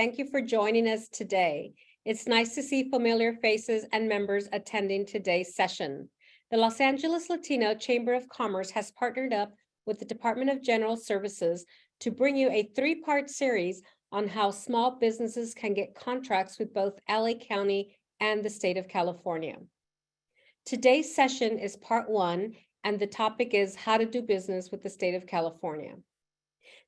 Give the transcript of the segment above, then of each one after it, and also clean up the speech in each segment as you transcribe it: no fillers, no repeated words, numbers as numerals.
Thank you for joining us today. It's nice to see familiar faces and members attending today's session. The Los Angeles Latino Chamber of Commerce has partnered up with the Department of General Services to bring you a three-part series on how small businesses can get contracts with both LA County and the state of California. Today's session is part one, and the topic is how to do business with the state of California.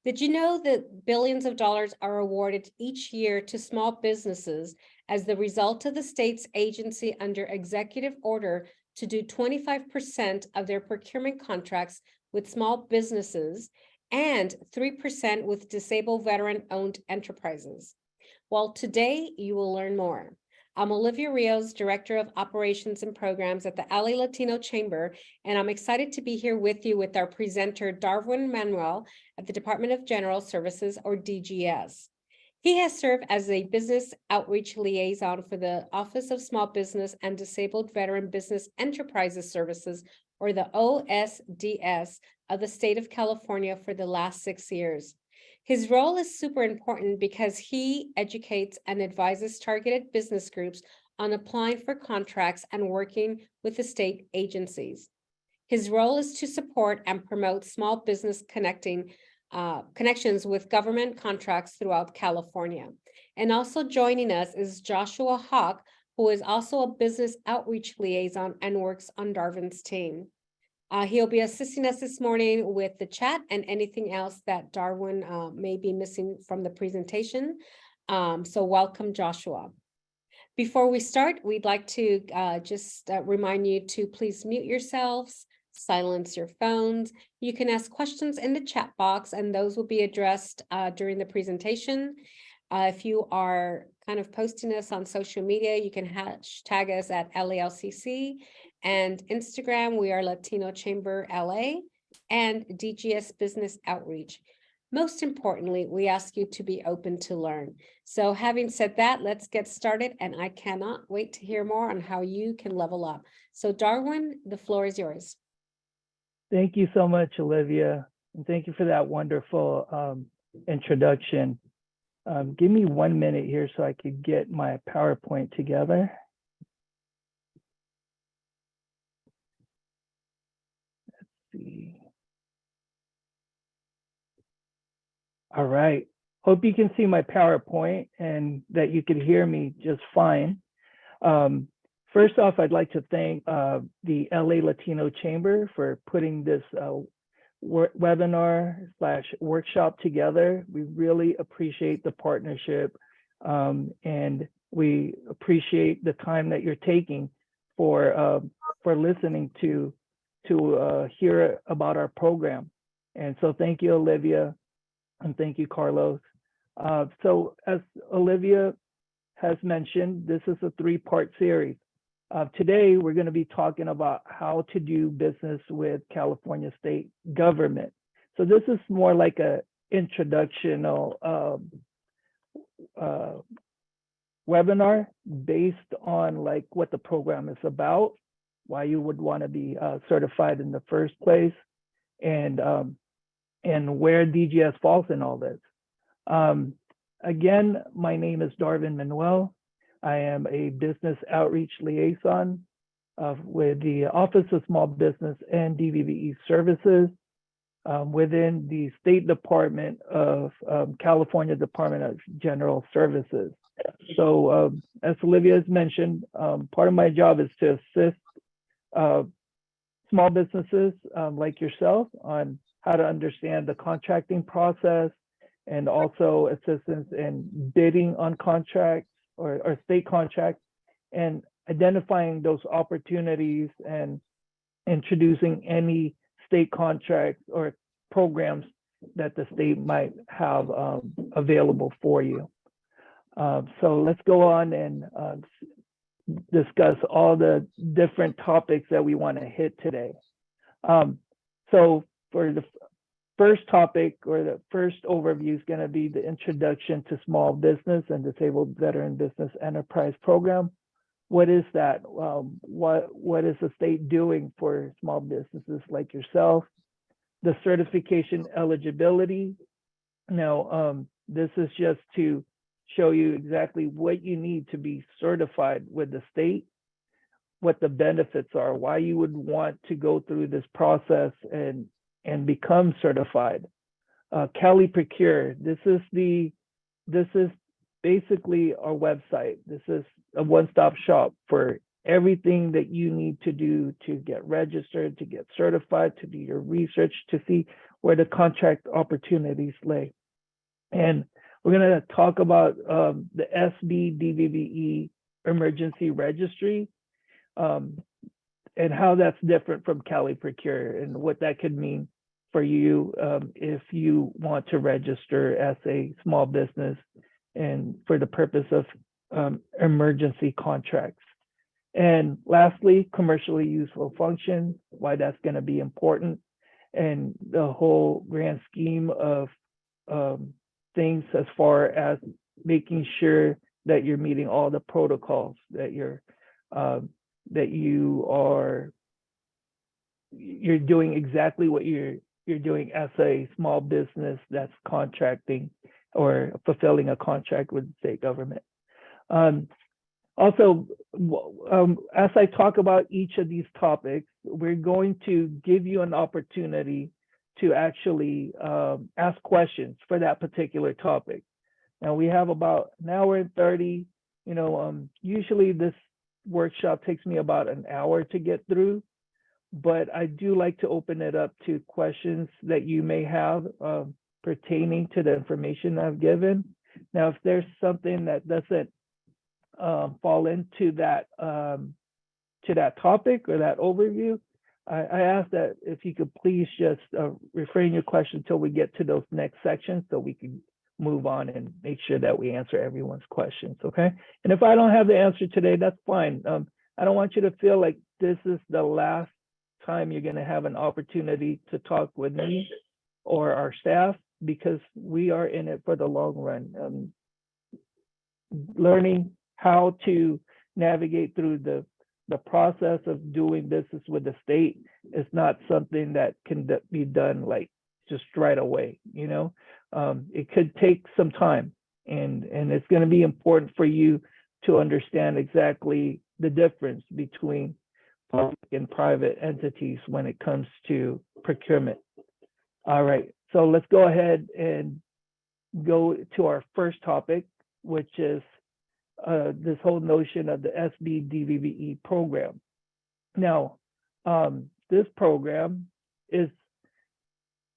Did you know that billions of dollars are awarded each year to small businesses as the result of the state's agency under executive order to do 25% of their procurement contracts with small businesses and 3% with disabled veteran-owned enterprises? Well, today you will learn more. I'm Olivia Rios, Director of Operations and Programs at the LA Latino Chamber, and I'm excited to be here with you with our presenter, Darwin Manuel at the Department of General Services, or DGS. He has served as a business outreach liaison for the Office of Small Business and Disabled Veteran Business Enterprises Services, or the OSDS, of the state of California for the last 6 years. His role is super important because he educates and advises targeted business groups on applying for contracts and working with the state agencies. His role is to support and promote small business connections with government contracts throughout California. And also joining us is Joshua Hawk, who is also a business outreach liaison and works on Darwin's team. He'll be assisting us this morning with the chat and anything else that Darwin may be missing from the presentation. So welcome, Joshua. Before we start, we'd like to just remind you to please mute yourselves, silence your phones. You can ask questions in the chat box, and those will be addressed during the presentation. If you are kind of posting us on social media, you can hashtag us at LALCC. And Instagram, we are Latino Chamber LA and DGS Business Outreach. Most importantly, we ask you to be open to learn. So having said that, let's get started. And I cannot wait to hear more on how you can level up. So Darwin, the floor is yours. Thank you so much, Olivia. And thank you for that wonderful introduction. Give me 1 minute here so I could get my PowerPoint together. All right. Hope you can see my PowerPoint and that you can hear me just fine. First off, I'd like to thank the LA Latino Chamber for putting this webinar/workshop together. We really appreciate the partnership, and we appreciate the time that you're taking for listening to hear about our program. And so thank you, Olivia, and thank you, Carlos. So as Olivia has mentioned, this is a three-part series. Today, we're going to be talking about how to do business with California state government. So this is more like a introductional webinar based on like what the program is about, why you would want to be certified in the first place, and where DGS falls in all this. Again, my name is Darwin Manuel. I am a business outreach liaison with the Office of Small Business and DVBE Services within the State Department of California Department of General Services. So as Olivia has mentioned, part of my job is to assist small businesses like yourself on how to understand the contracting process, and also assistance in bidding on contracts or state contracts, and identifying those opportunities and introducing any state contracts or programs that the state might have available for you. So let's go on and discuss all the different topics that we want to hit today. So for the first topic, or the first overview, is going to be the introduction to small business and disabled veteran business enterprise program. What is that? What is the state doing for small businesses like yourself? The certification eligibility. Now, this is just to show you exactly what you need to be certified with the state, what the benefits are, why you would want to go through this process and become certified. Cali Procure, this is basically our website. This is a one-stop shop for everything that you need to do to get registered, to get certified, to do your research, to see where the contract opportunities lay. And we're going to talk about the SB DVBE emergency registry, and how that's different from Cali Procure and what that could mean for you if you want to register as a small business and for the purpose of emergency contracts. And lastly, commercially useful function, why that's going to be important, and the whole grand scheme of things as far as making sure that you're meeting all the protocols, that you're doing exactly what you're doing as a small business that's contracting or fulfilling a contract with the state government. Also, as I talk about each of these topics, we're going to give you an opportunity to actually ask questions for that particular topic. Now we have about an hour and 30. Usually this workshop takes me about an hour to get through, but I do like to open it up to questions that you may have pertaining to the information I've given. Now, if there's something that doesn't fall into that topic or that overview, I ask that if you could please just refrain your question until we get to those next sections so we can move on and make sure that we answer everyone's questions, okay? And if I don't have the answer today, that's fine. I don't want you to feel like this is the last time you're gonna have an opportunity to talk with me or our staff, because we are in it for the long run. Learning how to navigate through the process of doing business with the state is not something that can be done like just right away. It could take some time, and it's going to be important for you to understand exactly the difference between public and private entities when it comes to procurement. All right, so let's go ahead and go to our first topic, which is this whole notion of the SB DVBE program. Now, this program is,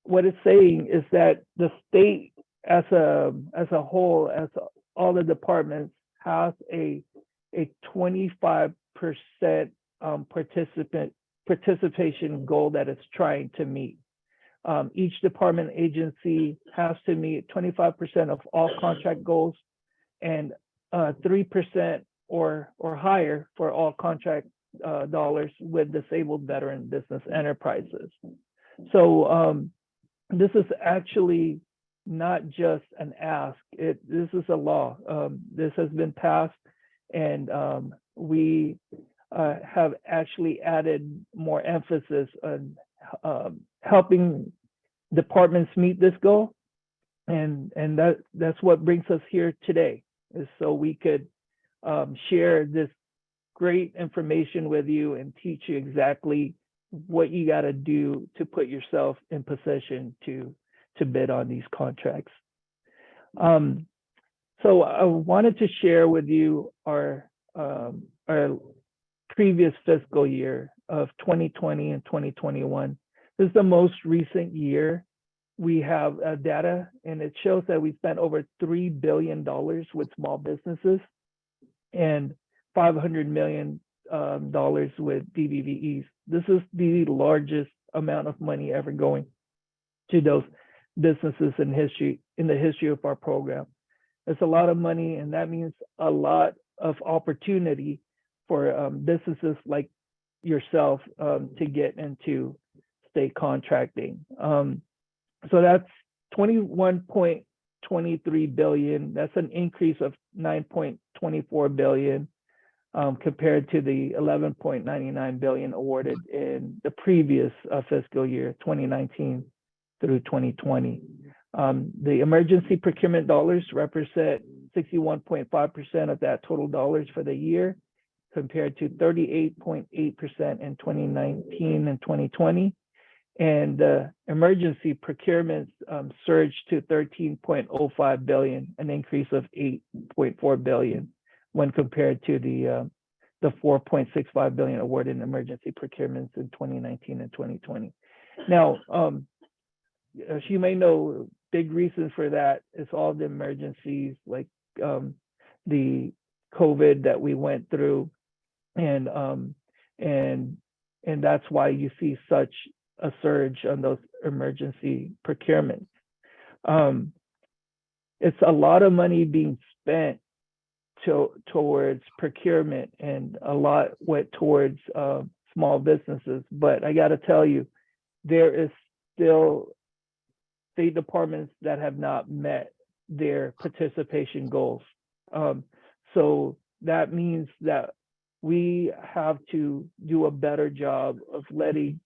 what it's saying is that the state as a whole, as all the departments, has a 25% participation goal that it's trying to meet. Each department agency has to meet 25% of all contract goals, and 3% or higher for all contract dollars with disabled veteran business enterprises. So this is actually not just an ask. This is a law. This has been passed, and we have actually added more emphasis on helping departments meet this goal, and that's what brings us here today, is so we could share this great information with you and teach you exactly what you got to do to put yourself in position to bid on these contracts. So I wanted to share with you our previous fiscal year of 2020 and 2021. This is the most recent year. We have data, and it shows that we spent over $3 billion with small businesses and $500 million with DVBEs. This is the largest amount of money ever going to those businesses in the history of our program. It's a lot of money, and that means a lot of opportunity for businesses like yourself to get into state contracting. So that's 21.23 billion. That's an increase of 9.24 billion compared to the 11.99 billion awarded in the previous fiscal year, 2019 through 2020. The emergency procurement dollars represent 61.5% of that total dollars for the year, compared to 38.8% in 2019 and 2020. And emergency procurements surged to 13.05 billion, an increase of 8.4 billion when compared to the 4.65 billion awarded in emergency procurements in 2019 and 2020. Now, as you may know, big reason for that is all the emergencies, like the COVID that we went through, and that's why you see such a surge on those emergency procurements. It's a lot of money being spent towards procurement, and a lot went towards small businesses. But I got to tell you, there is still state departments that have not met their participation goals. So that means that we have to do a better job of letting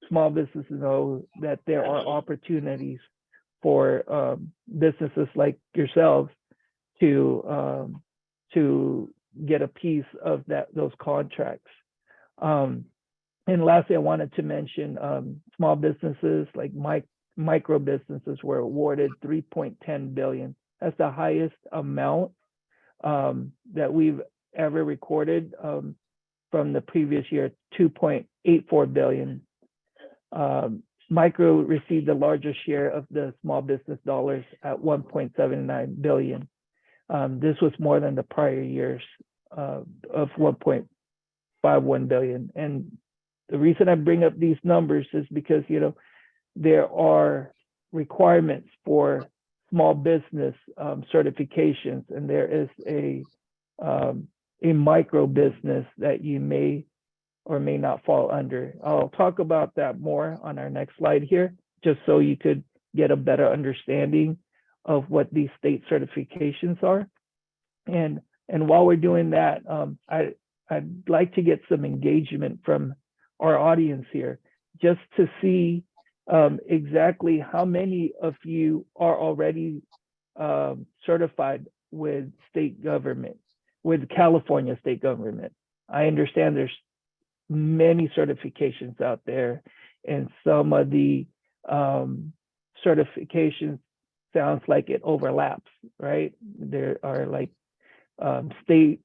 small businesses know that there are opportunities for businesses like yourselves to get a piece of those contracts. And lastly, I wanted to mention small businesses like micro businesses were awarded 3.10 billion. That's the highest amount that we've ever recorded from the previous year, 2.84 billion. Micro received the largest share of the small business dollars at 1.79 billion. This was more than the prior years of 1.51 billion. And the reason I bring up these numbers is because, you know, there are requirements for small business certifications, and there is a micro business that you may or may not fall under. I'll talk about that more on our next slide here, just so you could get a better understanding of what these state certifications are. And while we're doing that, I'd like to get some engagement from our audience here, just to see exactly how many of you are already certified with state government, with California state government. I understand there's many certifications out there, and some of the certifications sounds like it overlaps, right? There are like state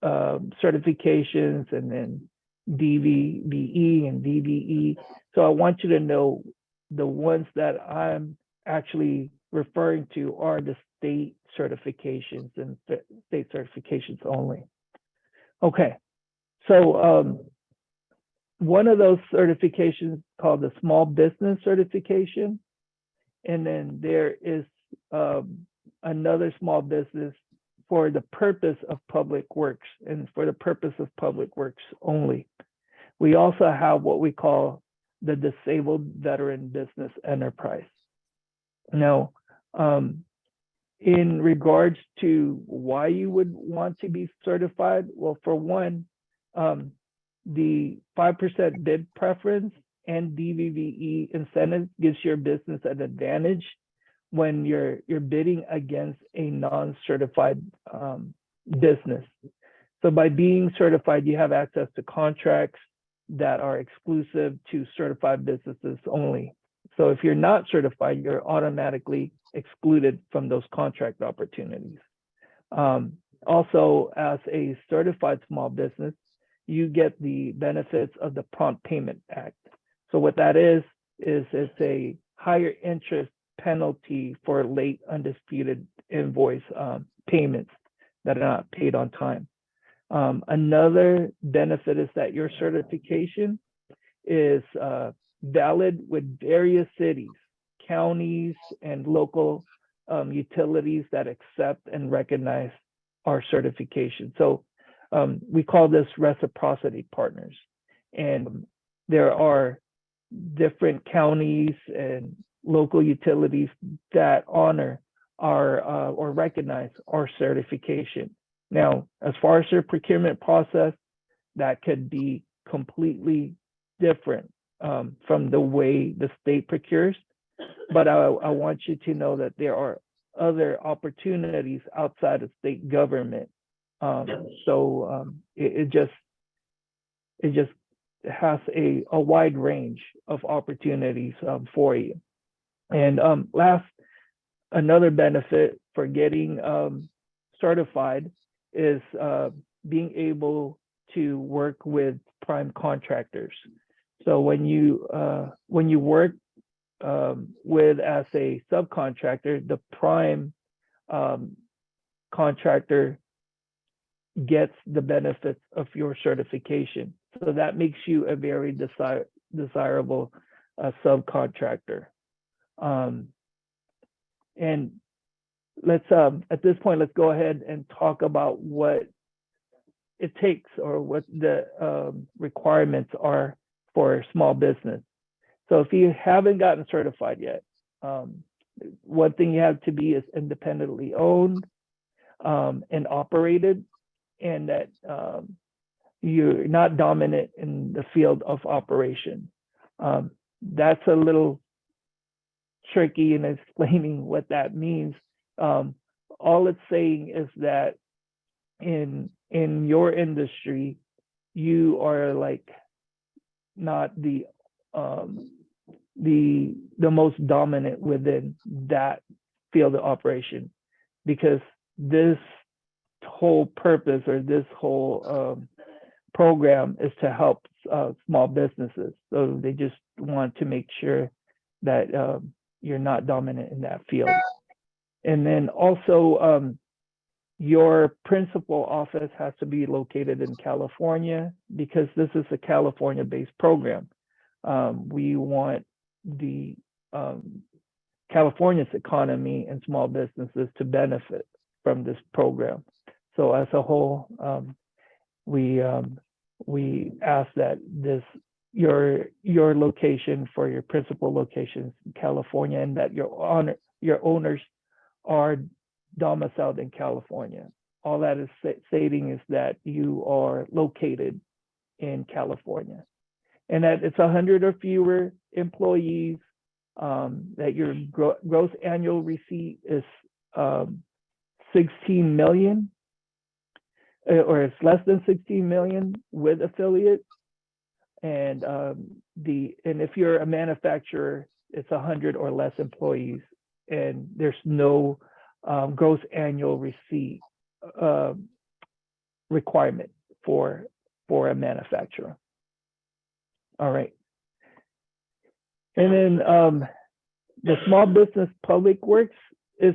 certifications, and then DVBE and DVE. So I want you to know the ones that I'm actually referring to are the state certifications, and state certifications only. Okay, so one of those certifications called the small business certification, and then there is another small business for the purpose of public works, and for the purpose of public works only. We also have what we call the disabled veteran business enterprise. Now, in regards to why you would want to be certified, well, for one, the 5% bid preference and DVBE incentive gives your business an advantage when you're bidding against a non-certified business. So by being certified, you have access to contracts that are exclusive to certified businesses only. So if you're not certified, you're automatically excluded from those contract opportunities. Also, as a certified small business, you get the benefits of the Prompt Payment Act. So what that is it's a higher interest penalty for late undisputed invoice payments that are not paid on time. Another benefit is that your certification is valid with various cities, counties, and local utilities that accept and recognize our certification. So we call this reciprocity partners. And there are different counties and local utilities that honor our or recognize our certification. Now, as far as your procurement process, that could be completely different from the way the state procures. But I want you to know that there are other opportunities outside of state government. It just has a wide range of opportunities for you. And another benefit for getting certified is being able to work with prime contractors. So when you work with as a subcontractor, the prime contractor gets the benefits of your certification. So that makes you a very desirable subcontractor. And let's at this point, let's go ahead and talk about what it takes or what the requirements are for small business. So if you haven't gotten certified yet, one thing you have to be is independently owned and operated, and that you're not dominant in the field of operation. That's a little tricky in explaining what that means. All it's saying is that in your industry, you are like not the most dominant within that field of operation, because this whole purpose or this whole program is to help small businesses. So they just want to make sure that you're not dominant in that field. And then also your principal office has to be located in California, because this is a California-based program. We want the California's economy and small businesses to benefit from this program. So as a whole, we ask that your location for your principal locations in California, and that your owners are domiciled in California. All that is stating is that you are located in California, and that it's 100 or fewer employees, that your gross annual receipt is 16 million, or it's less than 16 million with affiliates. And if you're a manufacturer, it's 100 or less employees, and there's no gross annual receipt requirement for a manufacturer. All right. And then the small business public works is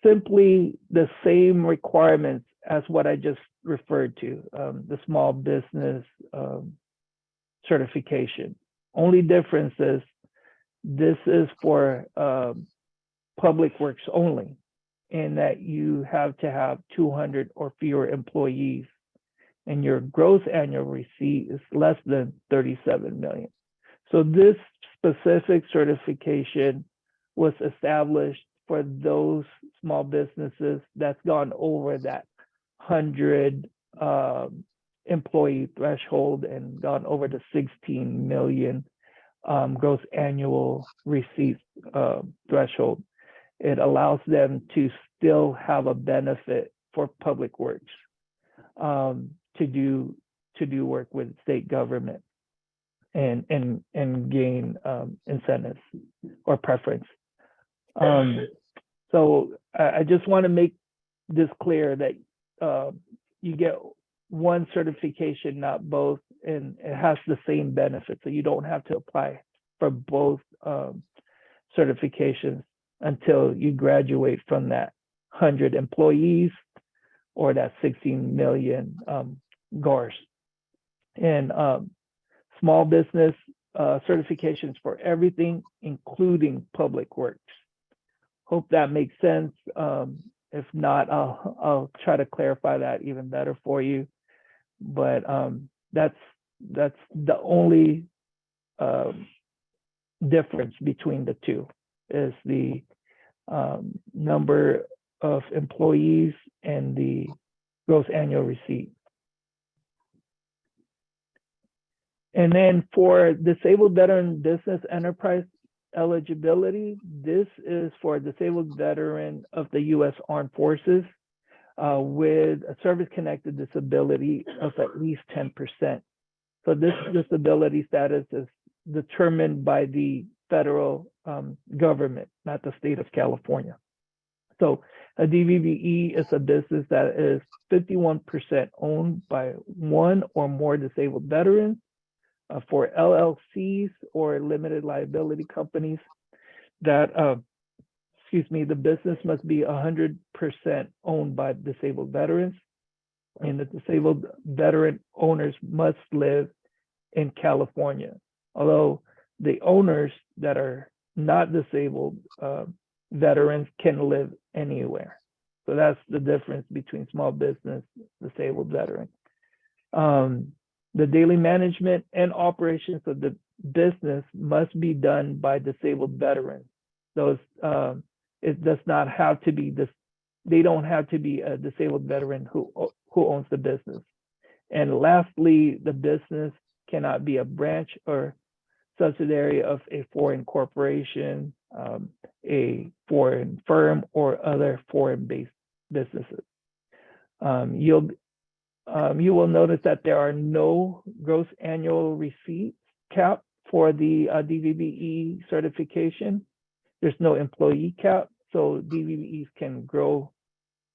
simply the same requirements as what I just referred to, the small business certification. Only difference is this is for public works only, in that you have to have 200 or fewer employees, and your gross annual receipt is less than 37 million. So this specific certification was established for those small businesses that's gone over that 100 employee threshold and gone over the 16 million gross annual receipt threshold. It allows them to still have a benefit for public works, to do work with state government and gain incentives or preference. So I just want to make this clear that you get one certification, not both, and it has the same benefit. So you don't have to apply for both certifications until you graduate from that 100 employees or that 16 million GARs. And small business certifications for everything, including public works. Hope that makes sense. If not, I'll try to clarify that even better for you. But that's the only difference between the two, is the number of employees and the gross annual receipt. And then for disabled veteran business enterprise eligibility, this is for a disabled veteran of the U.S. Armed Forces with a service-connected disability of at least 10%. So this disability status is determined by the federal government, not the state of California. So a DVBE is a business that is 51% owned by one or more disabled veterans. For LLCs or limited liability companies, that the business must be 100% owned by disabled veterans, and the disabled veteran owners must live in California. Although the owners that are not disabled veterans can live anywhere. So that's the difference between small business, disabled veteran. The daily management and operations of the business must be done by disabled veterans. Those it does not have to be this. They don't have to be a disabled veteran who owns the business. And lastly, the business cannot be a branch or subsidiary of a foreign corporation, a foreign firm, or other foreign-based businesses. You will notice that there are no gross annual receipts cap for the DVBE certification. There's no employee cap, so DVBEs can grow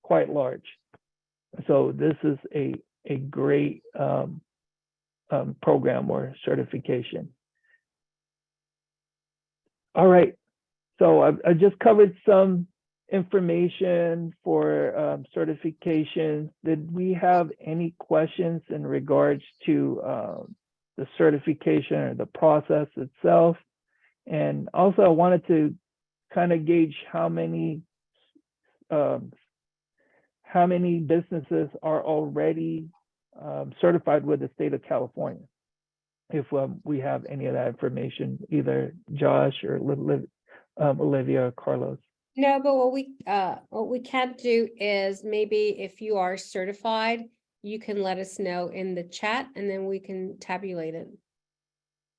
quite large. So this is a great program or certification. All right, so I just covered some information for certifications. Did we have any questions in regards to the certification or the process itself? And also I wanted to kind of gauge how many businesses are already certified with the state of California. If we have any of that information, either Josh or Olivia or Carlos. No, but what we can do is maybe if you are certified, you can let us know in the chat and then we can tabulate it.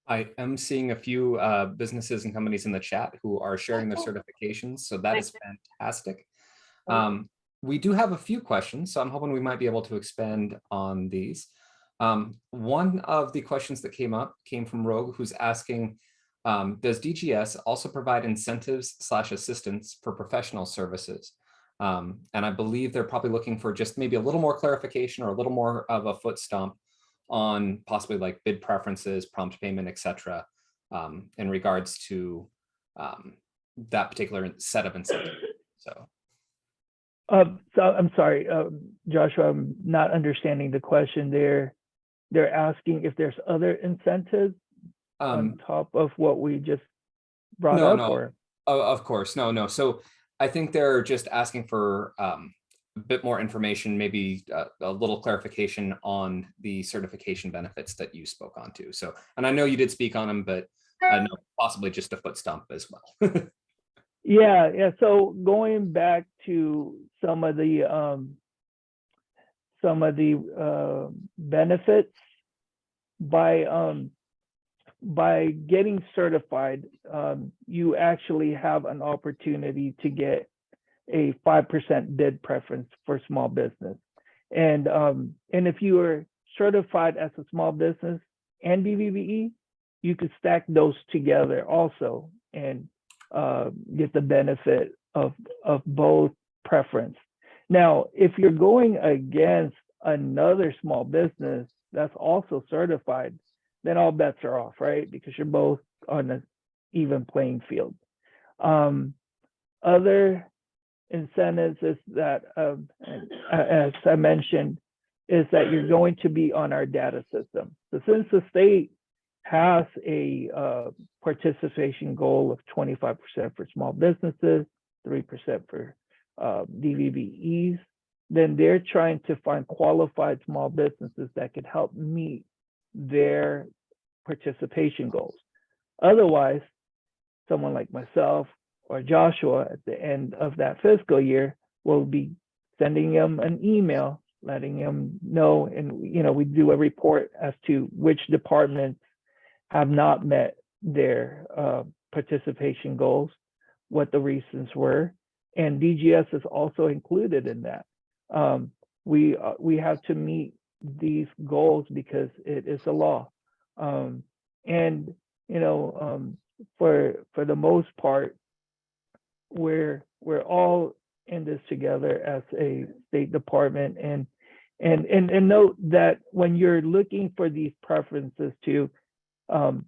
I am seeing a few businesses and companies in the chat who are sharing their certifications, so that is fantastic. We do have a few questions, so I'm hoping we might be able to expand on these. One of the questions that came from Rogue, who's asking, does DGS also provide incentives/assistance for professional services? And I believe they're probably looking for just maybe a little more clarification or a little more of a foot stomp on possibly like bid preferences, prompt payment, etc. In regards to that particular set of incentives. So I'm sorry, Joshua, I'm not understanding the question there. They're asking if there's other incentives on top of what we just brought up? No. Or? Of course, no. So I think they're just asking for a bit more information, maybe a little clarification on the certification benefits that you spoke on to. So, and I know you did speak on them, but I know possibly just a foot stomp as well. Yeah. So going back to some of the benefits by getting certified, you actually have an opportunity to get a 5% bid preference for small business. And if you are certified as a small business and DVBE, you could stack those together also and get the benefit of both preference. Now, if you're going against another small business that's also certified, then all bets are off, right? Because you're both on an even playing field. Other incentives is that, as I mentioned, is that you're going to be on our data system. So since the state has a participation goal of 25% for small businesses, 3% for DVBEs, then they're trying to find qualified small businesses that could help meet their participation goals. Otherwise, someone like myself or Joshua at the end of that fiscal year will be sending them an email, letting them know, and we do a report as to which departments have not met their participation goals, what the reasons were, and DGS is also included in that. We have to meet these goals because it is a law, and for the most part, we're all in this together as a State Department, and note that when you're looking for these preferences too,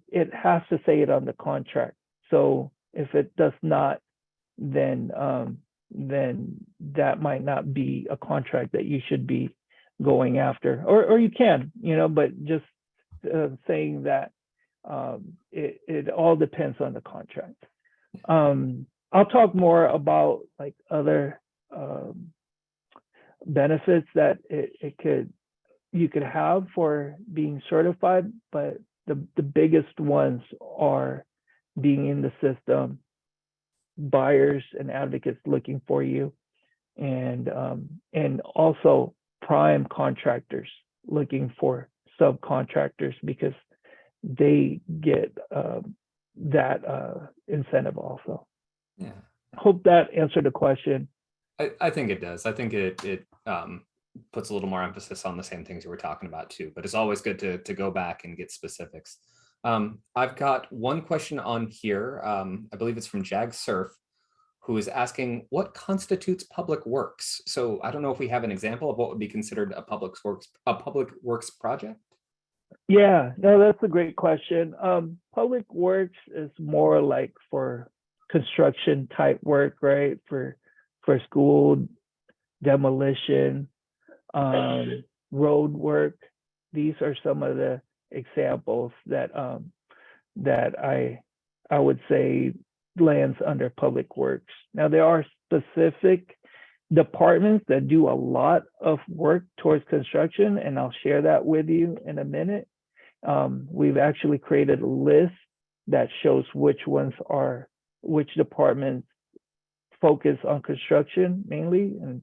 it has to say it on the contract. So if it does not, then that might not be a contract that you should be going after, or you can, but just saying that it all depends on the contract. I'll talk more about like other benefits that you could have for being certified, but the biggest ones are being in the system, buyers and advocates looking for you, and also prime contractors looking for subcontractors because they get that incentive also. Yeah. Hope that answered the question. I think it does. I think it puts a little more emphasis on the same things you were talking about too, but it's always good to go back and get specifics. I've got one question on here. I believe it's from Jag Surf, who is asking what constitutes public works. So I don't know if we have an example of what would be considered a public works project. Yeah, no, that's a great question. Public works is more like for construction type work, right? For school demolition, road work. These are some of the examples that I would say lands under public works. Now there are specific departments that do a lot of work towards construction, and I'll share that with you in a minute. We've actually created a list that shows which departments focus on construction mainly. And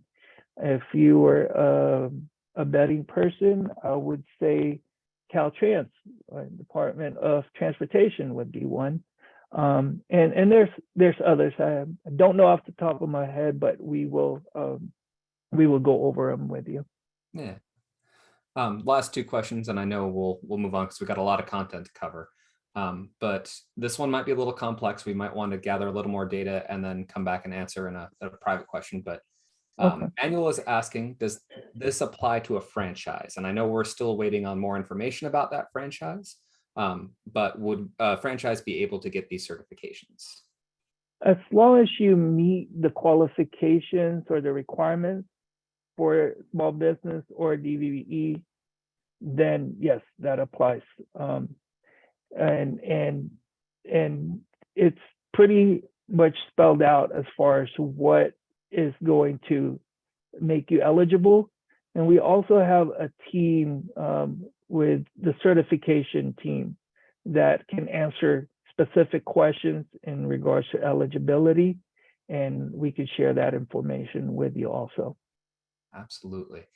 if you were a betting person, I would say Caltrans, Department of Transportation would be one. And there's others. I don't know off the top of my head, but we will go over them with you. Yeah. Last two questions, and I know we'll move on because we've got a lot of content to cover. But this one might be a little complex. We might want to gather a little more data and then come back and answer in a private question. But Manuel is asking, does this apply to a franchise? And I know we're still waiting on more information about that franchise, but would a franchise be able to get these certifications? As long as you meet the qualifications or the requirements for small business or DVBE, then yes, that applies. And it's pretty much spelled out as far as what is going to make you eligible. And we also have a team with the certification team that can answer specific questions in regards to eligibility, and we could share that information with you also. Absolutely.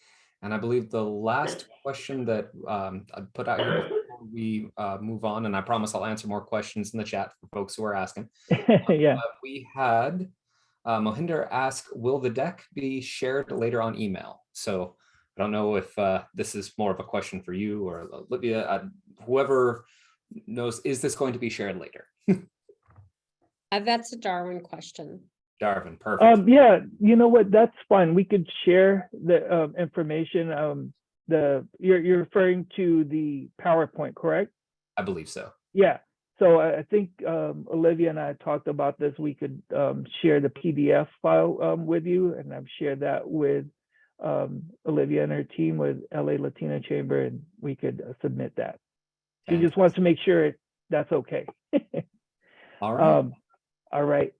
And I believe the last question that I put out here before we move on, and I promise I'll answer more questions in the chat for folks who are asking. Yeah. We had Mohinder ask, will the deck be shared later on email? So I don't know if this is more of a question for you or Olivia, whoever knows, is this going to be shared later? That's a Darwin question. Darwin, perfect. Yeah, you know what? That's fine. We could share the information. You're referring to the PowerPoint, correct? I believe so. Yeah. So I think Olivia and I talked about this. We could share the PDF file with you, and I've shared that with Olivia and her team with LA Latino Chamber, and we could submit that. She just wants to make sure that's okay. All right. All right.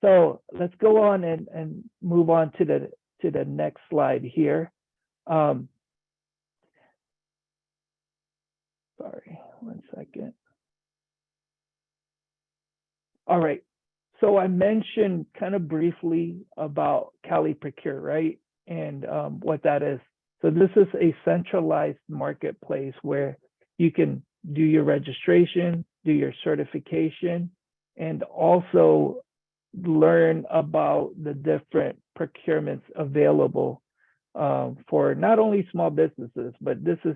So let's go on and move on to the next slide here. Sorry, 1 second. All right. So I mentioned kind of briefly about e-Procure, right? And what that is. So this is a centralized marketplace where you can do your registration, do your certification, and also learn about the different procurements available for not only small businesses, but this is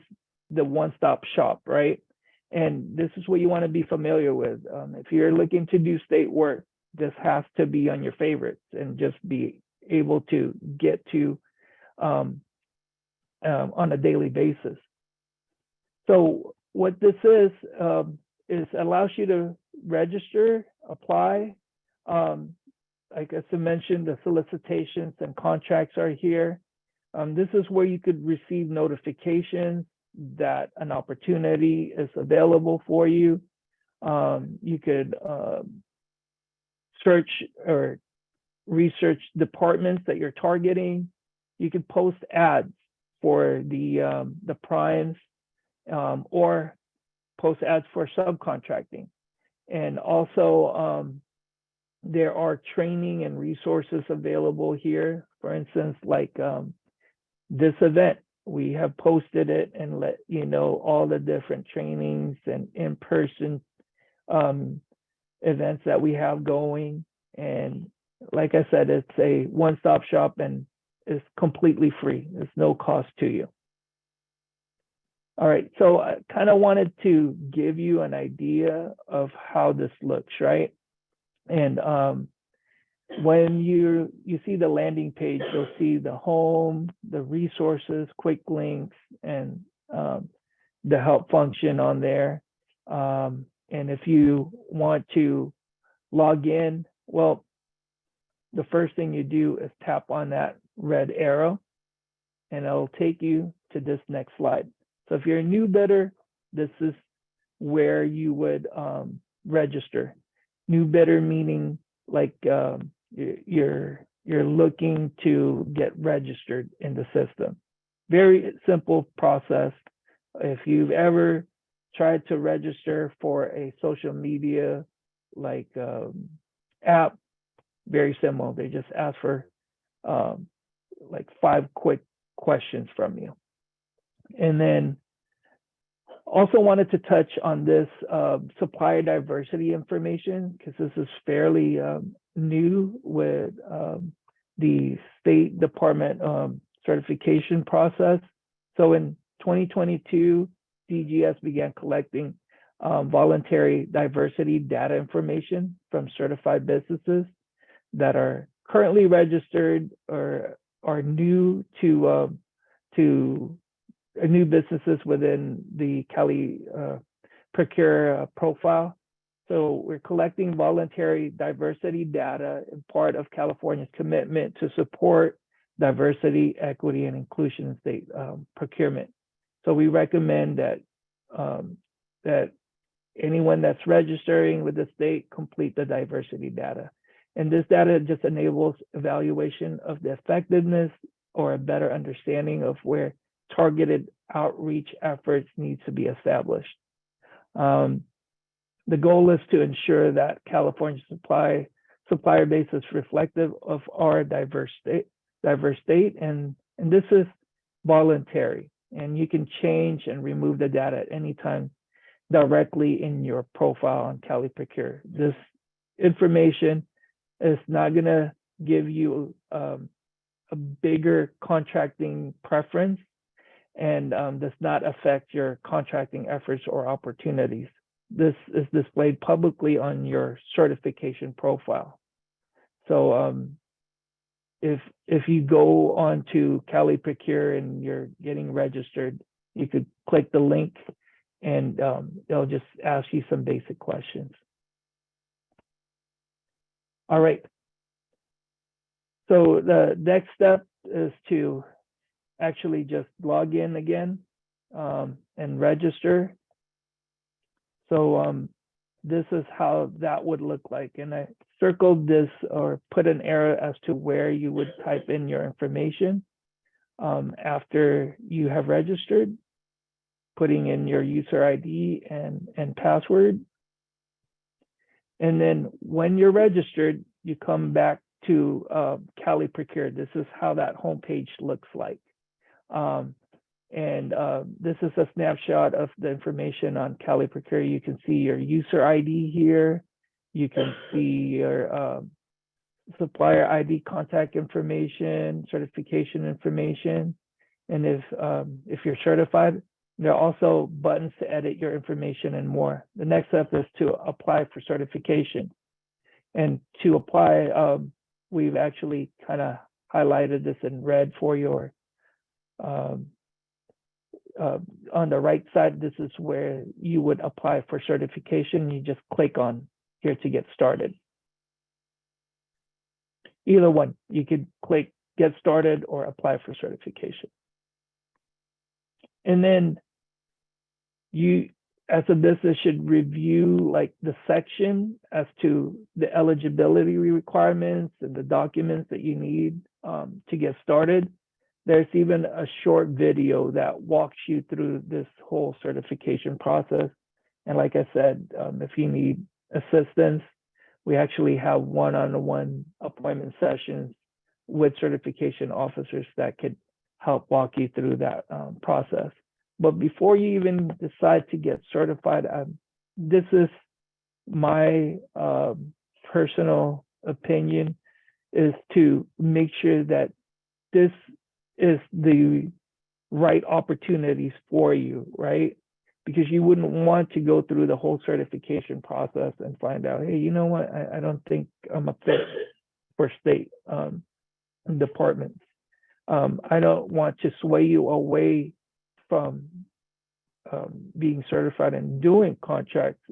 the one-stop shop, right? And this is what you want to be familiar with. If you're looking to do state work, this has to be on your favorites and just be able to get to on a daily basis. So what this is allows you to register, apply. Like I mentioned, the solicitations and contracts are here. This is where you could receive notifications that an opportunity is available for you. You could search or research departments that you're targeting. You could post ads for the primes or post ads for subcontracting. And also there are training and resources available here. For instance, like this event, we have posted it and let you know all the different trainings and in-person events that we have going. And like I said, it's a one-stop shop and it's completely free. There's no cost to you. All right, so I kind of wanted to give you an idea of how this looks, right? And when you see the landing page, you'll see the home, the resources, quick links, and the help function on there. And if you want to log in, well, the first thing you do is tap on that red arrow, and it'll take you to this next slide. So if you're a new bidder, this is where you would register. New bidder meaning like you're looking to get registered in the system. Very simple process. If you've ever tried to register for a social media like app, very similar. They just ask for like 5 quick questions from you. And then also wanted to touch on this supplier diversity information, because this is fairly new with the State Department certification process. So in 2022, DGS began collecting voluntary diversity data information from certified businesses that are currently registered or are new to new businesses within the Cali Procure profile. So we're collecting voluntary diversity data as part of California's commitment to support diversity, equity, and inclusion in state procurement. So we recommend that that anyone that's registering with the state complete the diversity data. And this data just enables evaluation of the effectiveness or a better understanding of where targeted outreach efforts need to be established. The goal is to ensure that California's supplier base is reflective of our diverse state, and this is voluntary, and you can change and remove the data at any time directly in your profile on Cali Procure. This information is not going to give you a bigger contracting preference, and does not affect your contracting efforts or opportunities. This is displayed publicly on your certification profile. So if you go on to Cali Procure and you're getting registered, you could click the link and they'll just ask you some basic questions. All right. So the next step is to actually just log in again and register. So this is how that would look like. And I circled this or put an arrow as to where you would type in your information after you have registered, putting in your user ID and password. And then when you're registered, you come back to Cali Procure. This is how that homepage looks like. This is a snapshot of the information on Cali Procure. You can see your user ID here. You can see your supplier ID contact information, certification information. And if you're certified, there are also buttons to edit your information and more. The next step is to apply for certification. And to apply, we've actually kind of highlighted this in red for your, on the right side, this is where you would apply for certification. You just click on here to get started. Either one, you could click get started or apply for certification. And then you, as a business, should review like the section as to the eligibility requirements and the documents that you need to get started. There's even a short video that walks you through this whole certification process. And like I said, if you need assistance, we actually have one-on-one appointment sessions with certification officers that could help walk you through that process. But before you even decide to get certified, this is my personal opinion, is to make sure that this is the right opportunities for you, right? Because you wouldn't want to go through the whole certification process and find out, hey, you know what, I don't think I'm a fit for state departments. I don't want to sway you away from being certified and doing contracts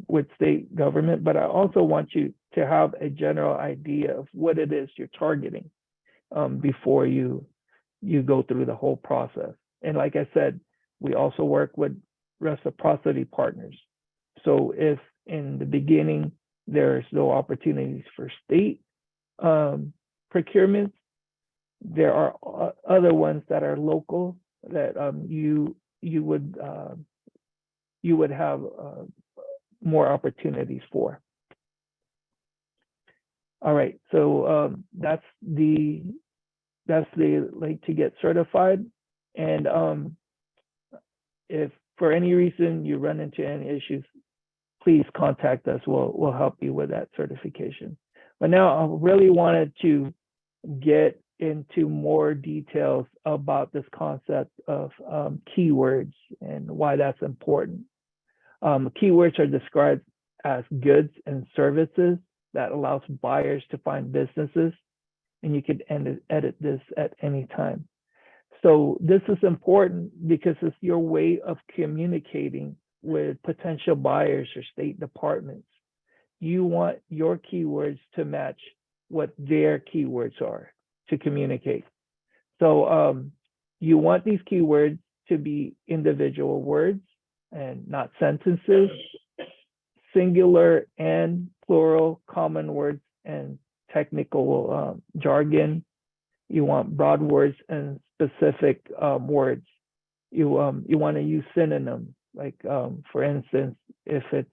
with state government, but I also want you to have a general idea of what it is you're targeting before you go through the whole process. And like I said, we also work with reciprocity partners. So if in the beginning there's no opportunities for state procurements, there are other ones that are local that you would have more opportunities for. All right, so that's the link to get certified. And if for any reason you run into any issues, please contact us. We'll help you with that certification. But now I really wanted to get into more details about this concept of keywords and why that's important. Keywords are described as goods and services that allows buyers to find businesses, and you can edit this at any time. So this is important because it's your way of communicating with potential buyers or state departments. You want your keywords to match what their keywords are to communicate. So you want these keywords to be individual words and not sentences, singular and plural common words and technical jargon. You want broad words and specific words. You want to use synonyms, like for instance, if it's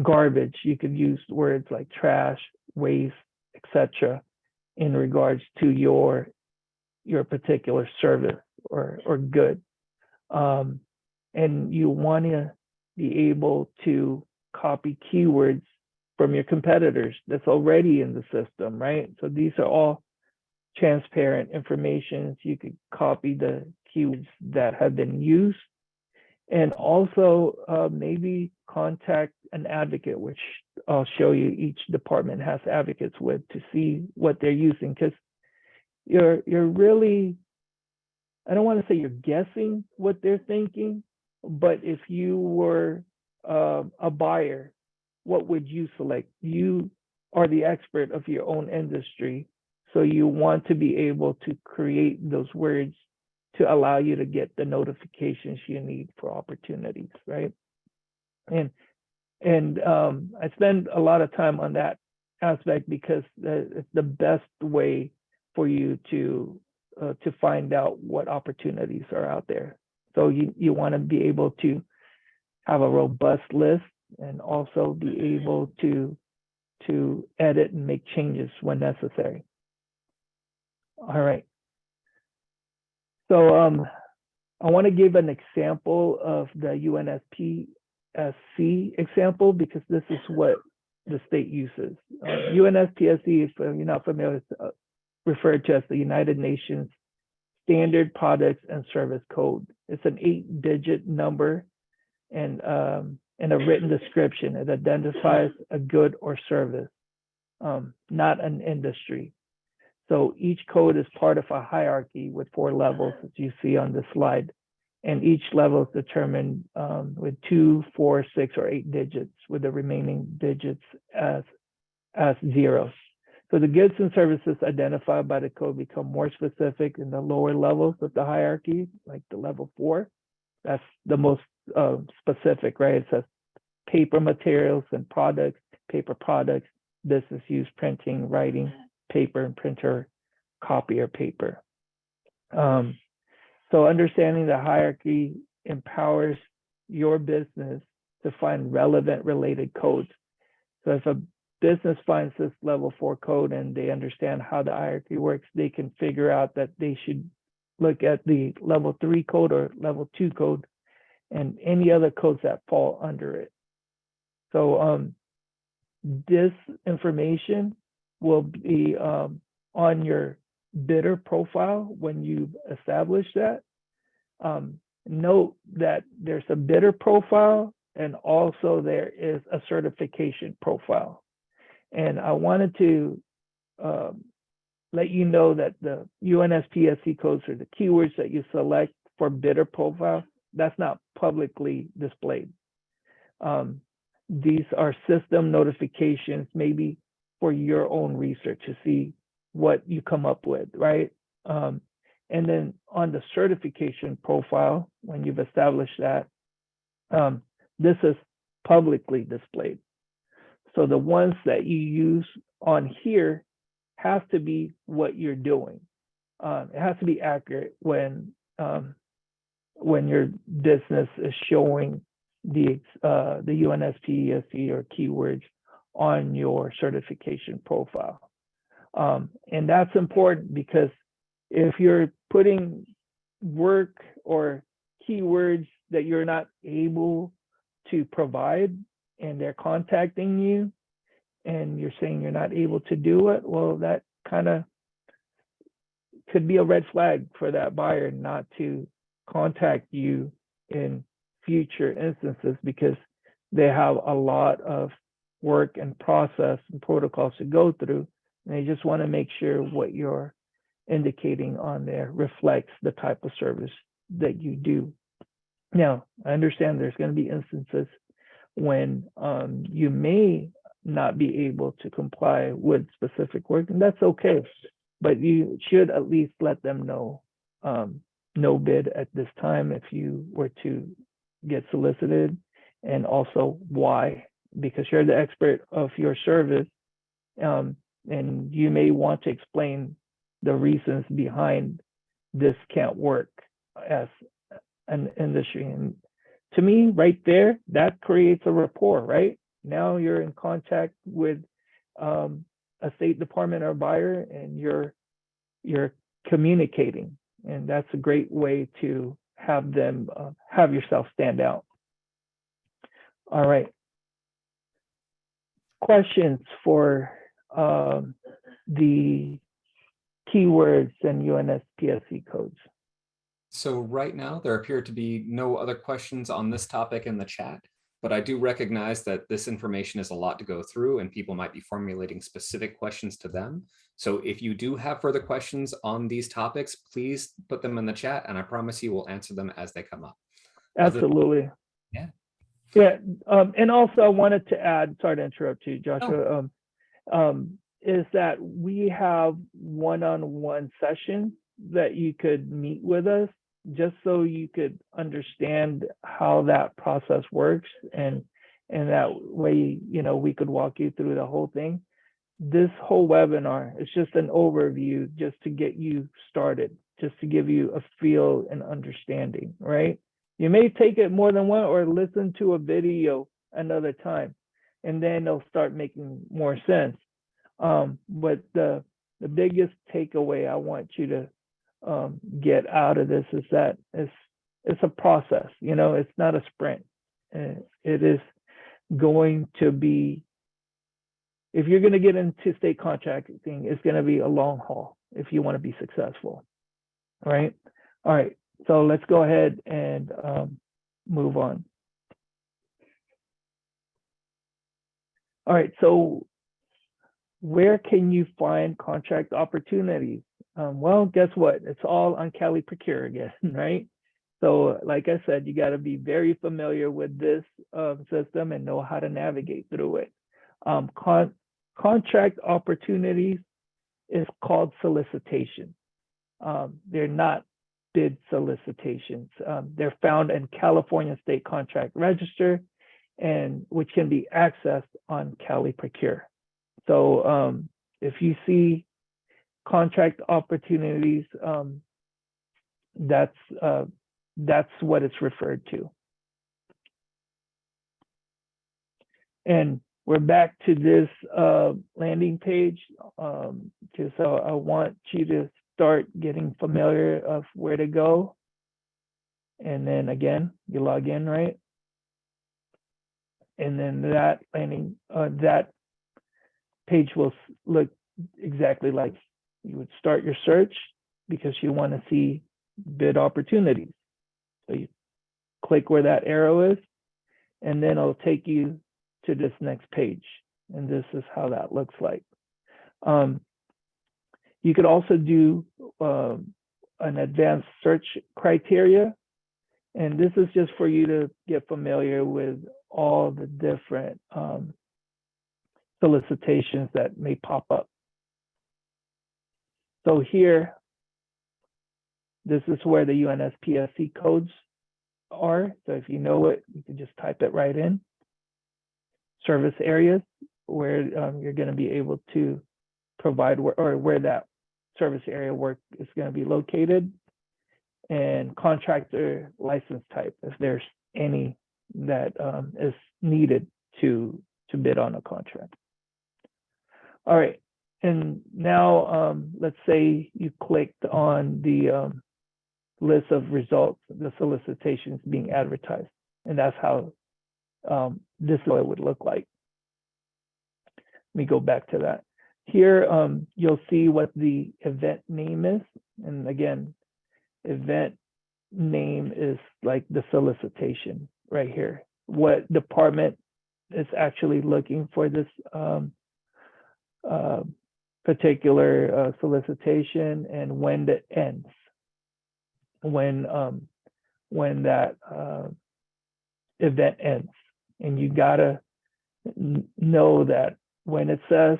garbage, you could use words like trash, waste, etc. in regards to your particular service or good. And you want to be able to copy keywords from your competitors that's already in the system, right? So these are all transparent information. You could copy the keywords that have been used, and also maybe contact an advocate, which I'll show you each department has advocates with, to see what they're using, because you're really, I don't want to say you're guessing what they're thinking, but if you were a buyer, what would you select? You are the expert of your own industry, so you want to be able to create those words to allow you to get the notifications you need for opportunities, right? And I spend a lot of time on that aspect because it's the best way for you to find out what opportunities are out there. So you want to be able to have a robust list and also be able to edit and make changes when necessary. All right. So I want to give an example of the UNSP UNSPSC example because this is what the state uses. UNSPSC, if you're not familiar, is referred to as the United Nations Standard Products and Service Code. It's an 8-digit number and a written description. It identifies a good or service, not an industry. So each code is part of a hierarchy with 4 levels, as you see on the slide. And each level is determined with 2, 4, 6, or 8 digits, with the remaining digits as zeros. So the goods and services identified by the code become more specific in the lower levels of the hierarchy, like the level 4. That's the most specific, right? It says paper materials and products, paper products, business use, printing, writing, paper and printer, copier paper. So understanding the hierarchy empowers your business to find relevant related codes. So if a business finds this level 4 code and they understand how the hierarchy works, they can figure out that they should look at the level 3 code or level 2 code and any other codes that fall under it. So this information will be on your bidder profile when you establish that. Note that there's a bidder profile and also there is a certification profile. And I wanted to let you know that the UNSPSC codes are the keywords that you select for bidder profile. That's not publicly displayed. These are system notifications, maybe for your own research to see what you come up with, right? And then on the certification profile, when you've established that, this is publicly displayed. So the ones that you use on here have to be what you're doing. It has to be accurate when your business is showing the UNSPSC or keywords on your certification profile. And that's important because if you're putting work or keywords that you're not able to provide and they're contacting you and you're saying you're not able to do it, well, that kind of could be a red flag for that buyer not to contact you in future instances because they have a lot of work and process and protocols to go through. And they just want to make sure what you're indicating on there reflects the type of service that you do. Now, I understand there's going to be instances when you may not be able to comply with specific work, and that's okay. But you should at least let them know no bid at this time if you were to get solicited, and also why, because you're the expert of your service, and you may want to explain the reasons behind this can't work as an industry. And to me, right there, that creates a rapport, right? Now you're in contact with a State Department or buyer, and you're communicating, and that's a great way to have them have yourself stand out. All right. Questions for the keywords and UNSPSC codes? So right now, there appear to be no other questions on this topic in the chat, but I do recognize that this information is a lot to go through and people might be formulating specific questions to them. So if you do have further questions on these topics, please put them in the chat and I promise you we'll answer them as they come up. Absolutely. Yeah. Yeah. And also I wanted to add, sorry to interrupt you, Joshua, is that we have one-on-one sessions that you could meet with us just so you could understand how that process works, and that way, you know, we could walk you through the whole thing. This whole webinar is just an overview just to get you started, just to give you a feel and understanding, right? You may take it more than one or listen to a video another time, and then it'll start making more sense. But the biggest takeaway I want you to get out of this is that it's a process, you know, it's not a sprint. It is going to be, if you're going to get into state contracting, it's going to be a long haul if you want to be successful, right? All right, so let's go ahead and move on. All right, so where can you find contract opportunities? Well, guess what? It's all on e-Procure again, right? So like I said, you got to be very familiar with this system and know how to navigate through it. Contract opportunities is called solicitation. They're not bid solicitations. They're found in California State Contract Register, and which can be accessed on e-Procure. So if you see contract opportunities, that's what it's referred to. And we're back to this landing page. So I want you to start getting familiar of where to go. And then again, you log in, right? And then that landing, that page will look exactly like you would start your search, because you want to see bid opportunities. So you click where that arrow is, and then it'll take you to this next page. And this is how that looks like. You could also do an advanced search criteria. And this is just for you to get familiar with all the different solicitations that may pop up. So here, this is where the UNSPSC codes are. So if you know it, you can just type it right in. Service areas, where you're going to be able to provide where that service area work is going to be located, and contractor license type, if there's any that is needed to bid on a contract. All right, and now let's say you clicked on the list of results, the solicitations being advertised, and that's how this is what it would look like. Let me go back to that. Here, you'll see what the event name is, and again, event name is like the solicitation right here. What department is actually looking for this particular solicitation, and when it ends, when that event ends. And you gotta know that when it says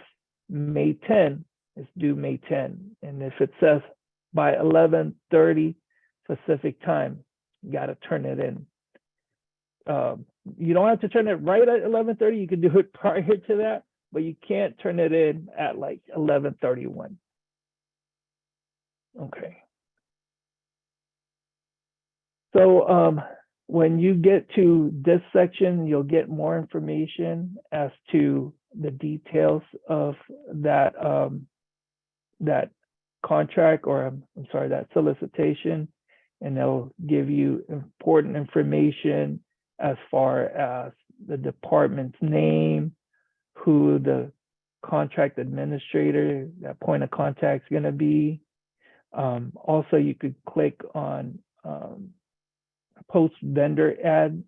May 10, it's due May 10. And if it says by 11:30 Pacific time, you got to turn it in. You don't have to turn it right at 11:30. You can do it prior to that, but you can't turn it in at like 11:31. Okay. So when you get to this section, you'll get more information as to the details of that that contract, or I'm sorry, that solicitation, and they'll give you important information as far as the department's name, who the contract administrator, that point of contact is going to be. Also, you could click on post vendor ad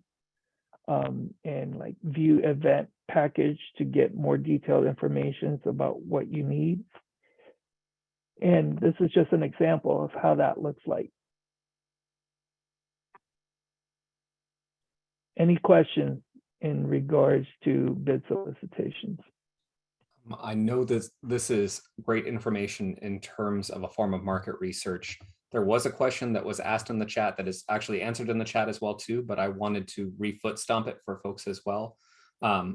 and like view event package to get more detailed information about what you need. And this is just an example of how that looks like. Any questions in regards to bid solicitations? I know this is great information in terms of a form of market research. There was a question that was asked in the chat that is actually answered in the chat as well too, but I wanted to re-foot stomp it for folks as well.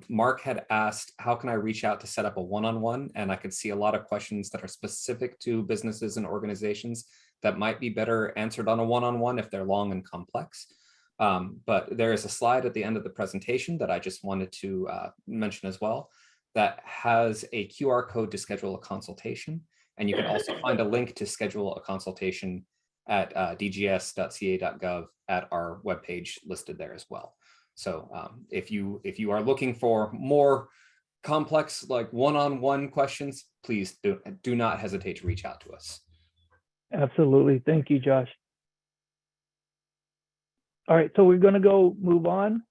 Mark had asked, how can I reach out to set up a one-on-one? And I could see a lot of questions that are specific to businesses and organizations that might be better answered on a one-on-one if they're long and complex. But there is a slide at the end of the presentation that I just wanted to mention as well, that has a QR code to schedule a consultation. And you can also find a link to schedule a consultation at dgs.ca.gov at our webpage listed there as well. So if you are looking for more complex, like one-on-one questions, please do not hesitate to reach out to us. Absolutely. Thank you, Josh. All right, so we're gonna go move on,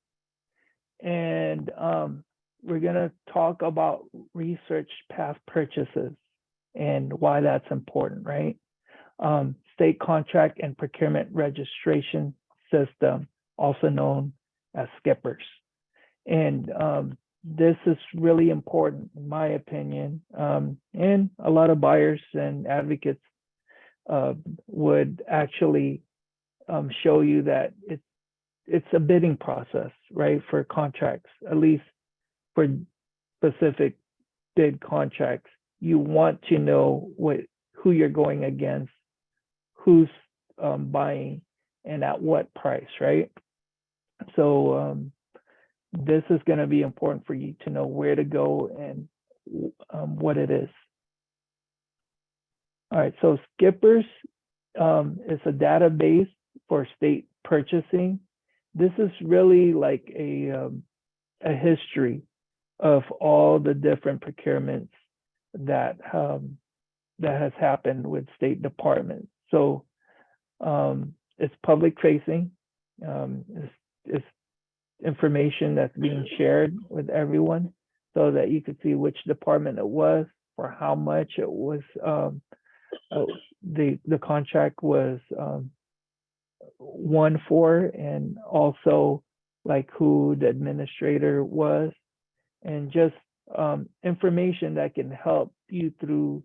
and we're gonna talk about research past purchases and why that's important, right? State contract and procurement registration system, also known as skippers. And this is really important, in my opinion, and a lot of buyers and advocates would actually show you that it's a bidding process, right, for contracts, at least for specific bid contracts. You want to know who you're going against, who's buying, and at what price, right? So this is going to be important for you to know where to go and what it is. All right, so Skippers is a database for state purchasing. This is really like a history of all the different procurements that has happened with state departments. So it's public facing. It's information that's being shared with everyone so that you could see which department it was, for how much it was, the contract was won for, and also like who the administrator was, and just information that can help you through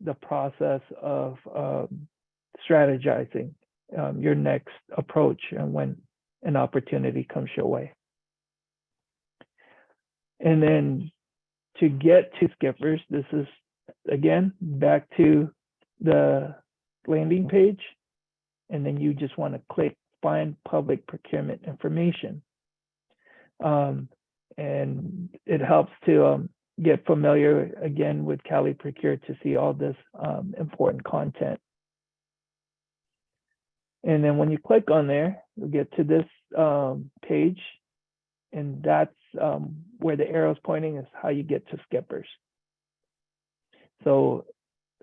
the process of strategizing your next approach and when an opportunity comes your way. And then to get to Skippers, this is again back to the landing page, and then you just want to click find public procurement information. And it helps to get familiar again with Cali Procure to see all this important content. And then when you click on there, you'll get to this page, and that's where the arrow's pointing is how you get to Skippers. So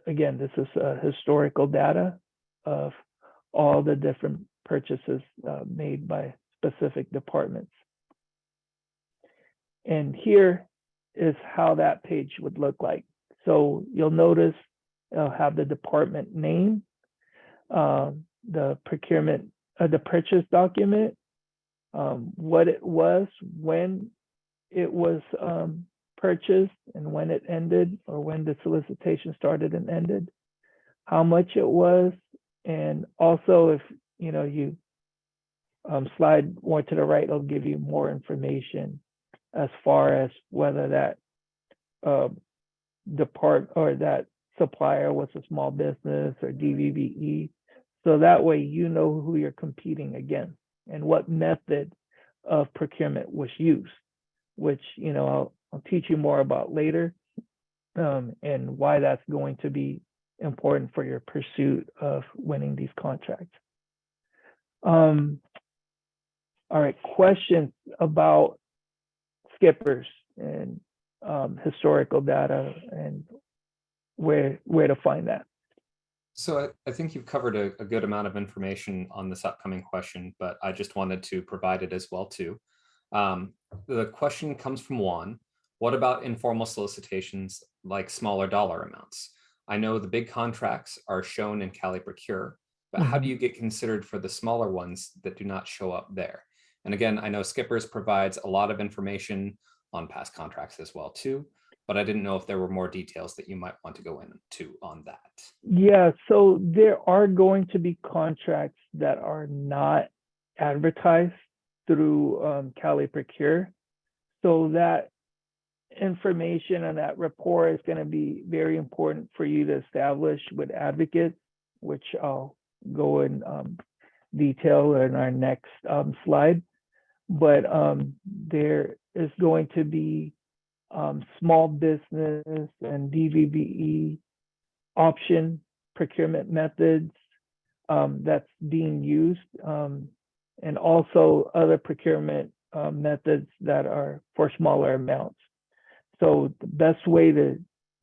again, this is historical data of all the different purchases made by specific departments. And here is how that page would look like. So you'll notice it'll have the department name, the procurement, the purchase document, what it was, when it was purchased, and when it ended, or when the solicitation started and ended, how much it was, and also if you slide more to the right, it'll give you more information as far as whether that that supplier was a small business or DVBE. So that way you know who you're competing against and what method of procurement was used, which I'll teach you more about later, and why that's going to be important for your pursuit of winning these contracts. All right, questions about Skippers and historical data and where to find that? So I think you've covered a good amount of information on this upcoming question, but I just wanted to provide it as well too. The question comes from Juan. What about informal solicitations like smaller dollar amounts? I know the big contracts are shown in Cali Procure, but how do you get considered for the smaller ones that do not show up there? And again, I know Skippers provides a lot of information on past contracts as well too, but I didn't know if there were more details that you might want to go into on that. Yeah, so there are going to be contracts that are not advertised through Cali Procure. So that information and that rapport is going to be very important for you to establish with advocates, which I'll go in detail in our next slide. But there is going to be small business and DVBE option procurement methods that's being used, and also other procurement methods that are for smaller amounts. So the best way to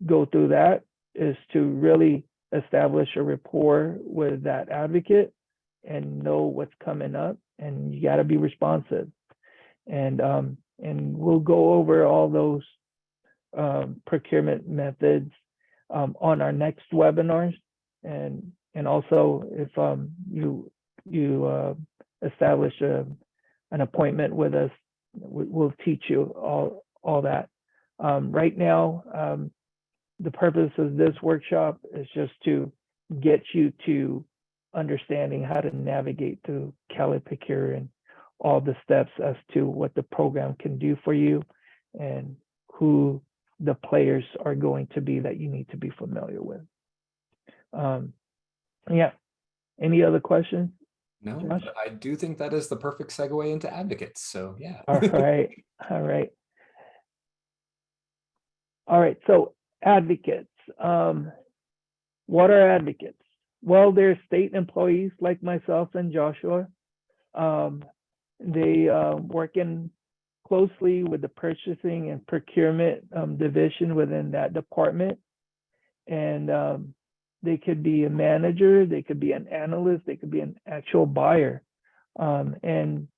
go through that is to really establish a rapport with that advocate and know what's coming up, and you got to be responsive. And we'll go over all those procurement methods on our next webinars, and also if you establish an appointment with us, we'll teach you all that. Right now, the purpose of this workshop is just to get you to understanding how to navigate through e-Procure and all the steps as to what the program can do for you and who the players are going to be that you need to be familiar with. Yeah. Any other questions? No, Josh? but I do think that is the perfect segue into advocates. So yeah. All right. All right. All right. So advocates. What are advocates? Well, they're state employees like myself and Joshua. They working closely with the purchasing and procurement division within that department. And they could be a manager, they could be an analyst, they could be an actual buyer. And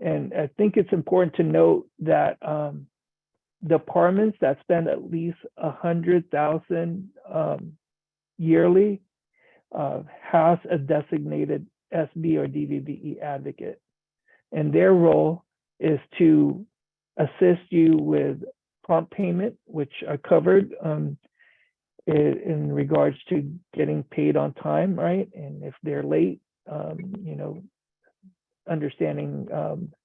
I think it's important to note that departments that spend at least $100,000 yearly has a designated SB or DVBE advocate. And their role is to assist you with prompt payment, which are covered in regards to getting paid on time, right? And if they're late, understanding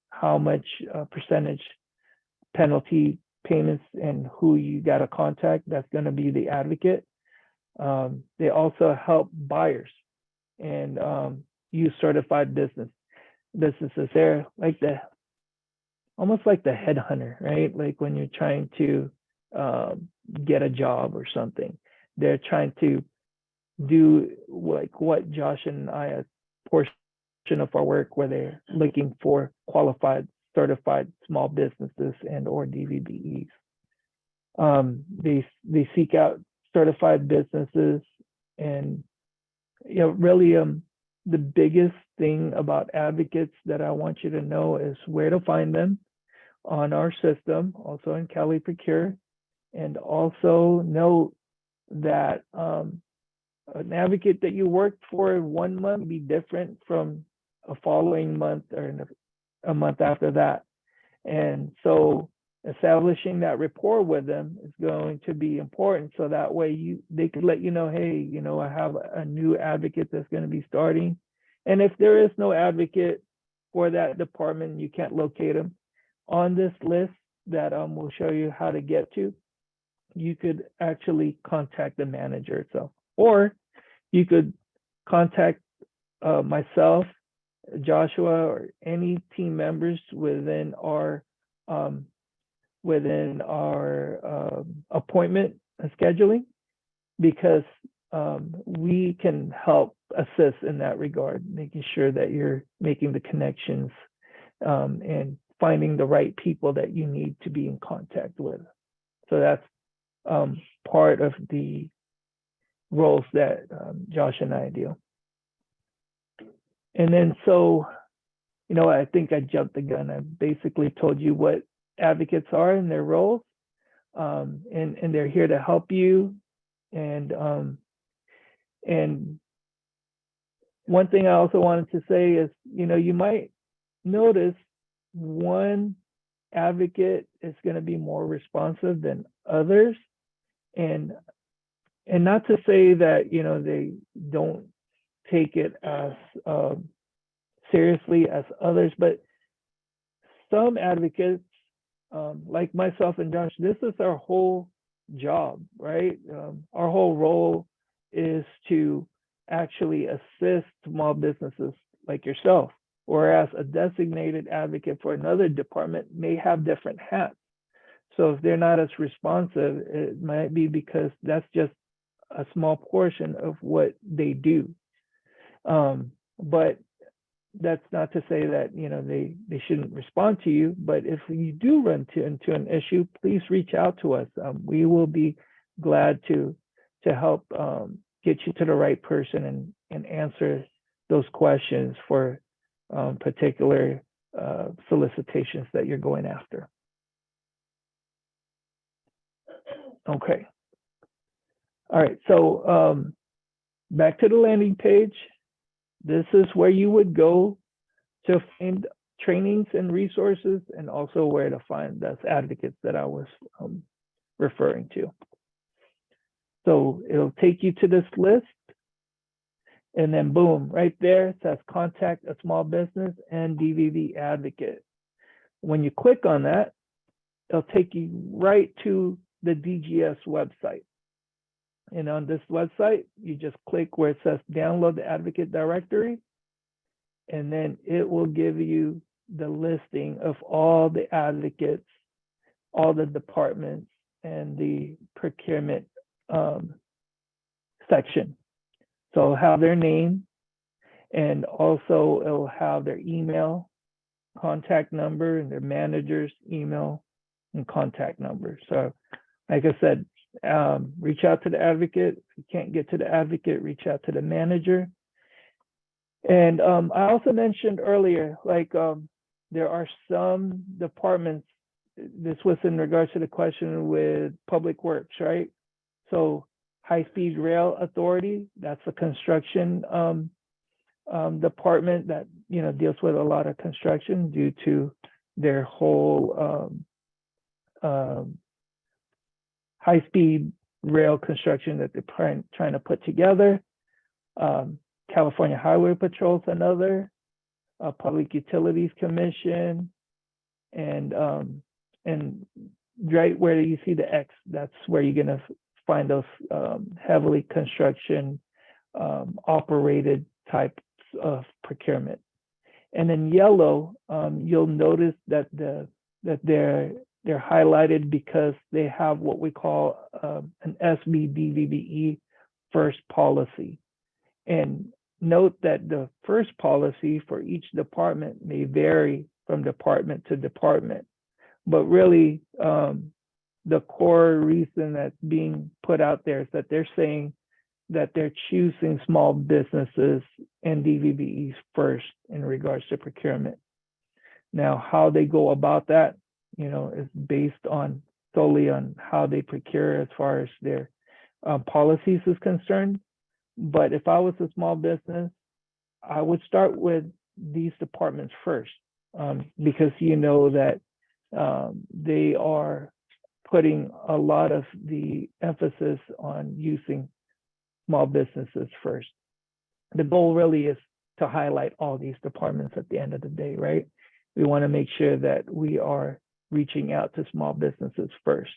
how much percentage penalty payments and who you got to contact, that's going to be the advocate. They also help buyers and use certified businesses. They're like almost like the headhunter, right? Like when you're trying to get a job or something, they're trying to do like what Josh and I, a portion of our work where they're looking for qualified, certified small businesses and or DVBEs. They seek out certified businesses, and really the biggest thing about advocates that I want you to know is where to find them on our system, also in e-Procure, and also note that an advocate that you worked for 1 month be different from a following month or a month after that. And so establishing that rapport with them is going to be important, so that way they could let you know, hey, I have a new advocate that's going to be starting. And if there is no advocate for that department, you can't locate them on this list that we'll show you how to get to, you could actually contact the manager itself, or you could contact myself, Joshua, or any team members within our appointment scheduling, because we can help assist in that regard, making sure that you're making the connections and finding the right people that you need to be in contact with. So that's part of the roles that Josh and I do. And then so, I think I jumped the gun. I basically told you what advocates are and their roles, and they're here to help you. And one thing I also wanted to say is, you might notice one advocate is going to be more responsive than others, and not to say that they don't take it as seriously as others, but some advocates, like myself and Josh, this is our whole job, right? Our whole role is to actually assist small businesses like yourself, whereas a designated advocate for another department may have different hats. So if they're not as responsive, it might be because that's just a small portion of what they do. But that's not to say that, you know, they shouldn't respond to you, but if you do run into an issue, please reach out to us. We will be glad to help get you to the right person and answer those questions for particular solicitations that you're going after. Okay. All right, so back to the landing page. This is where you would go to find trainings and resources, and also where to find those advocates that I was referring to. So it'll take you to this list, and then boom, right there it says contact a small business and DVB advocate. When you click on that, it'll take you right to the DGS website. And on this website, you just click where it says download the advocate directory, and then it will give you the listing of all the advocates, all the departments, and the procurement section. So it'll have their name, and also it'll have their email, contact number, and their manager's email and contact number. So like I said, reach out to the advocate. If you can't get to the advocate, reach out to the manager. And I also mentioned earlier, like there are some departments, this was in regards to the question with Public Works, right? So High-Speed Rail Authority, that's a construction department that, you know, deals with a lot of construction due to their whole high-speed rail construction that they're trying to put together. California Highway Patrol is another, Public Utilities Commission, and right where you see the X, that's where you're gonna find those heavily construction operated types of procurement. And in yellow, you'll notice that they're highlighted because they have what we call an SB-DVBE first policy. And note that the first policy for each department may vary from department to department, but really the core reason that's being put out there is that they're saying that they're choosing small businesses and DVBEs first in regards to procurement. Now, how they go about that, you know, is based on solely on how they procure as far as their policies is concerned. But if I was a small business, I would start with these departments first, because you know that they are putting a lot of the emphasis on using small businesses first. The goal really is to highlight all these departments at the end of the day, right? We want to make sure that we are reaching out to small businesses first.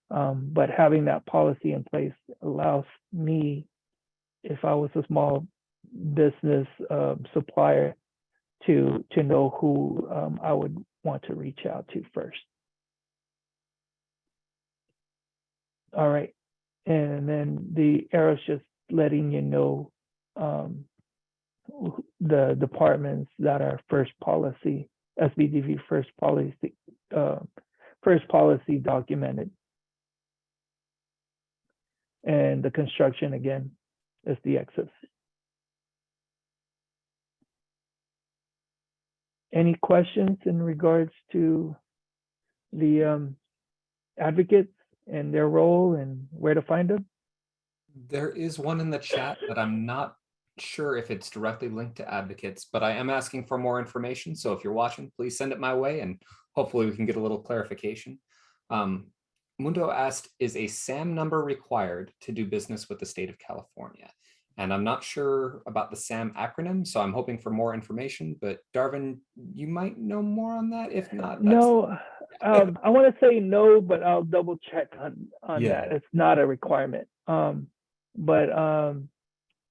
But having that policy in place allows me, if I was a small business supplier, to know who I would want to reach out to first. All right, and then the arrow's just letting you know the departments that are first policy, SBDV first policy documented. And the construction, again, is the X's. Any questions in regards to the advocates and their role and where to find them? There is one in the chat, but I'm not sure if it's directly linked to advocates, but I am asking for more information. So if you're watching, please send it my way and hopefully we can get a little clarification. Mundo asked, is a SAM number required to do business with the state of California? And I'm not sure about the SAM acronym, so I'm hoping for more information, but Darvin, you might know more on that. If not, no, I want to say no, but I'll double check on that. It's not a requirement.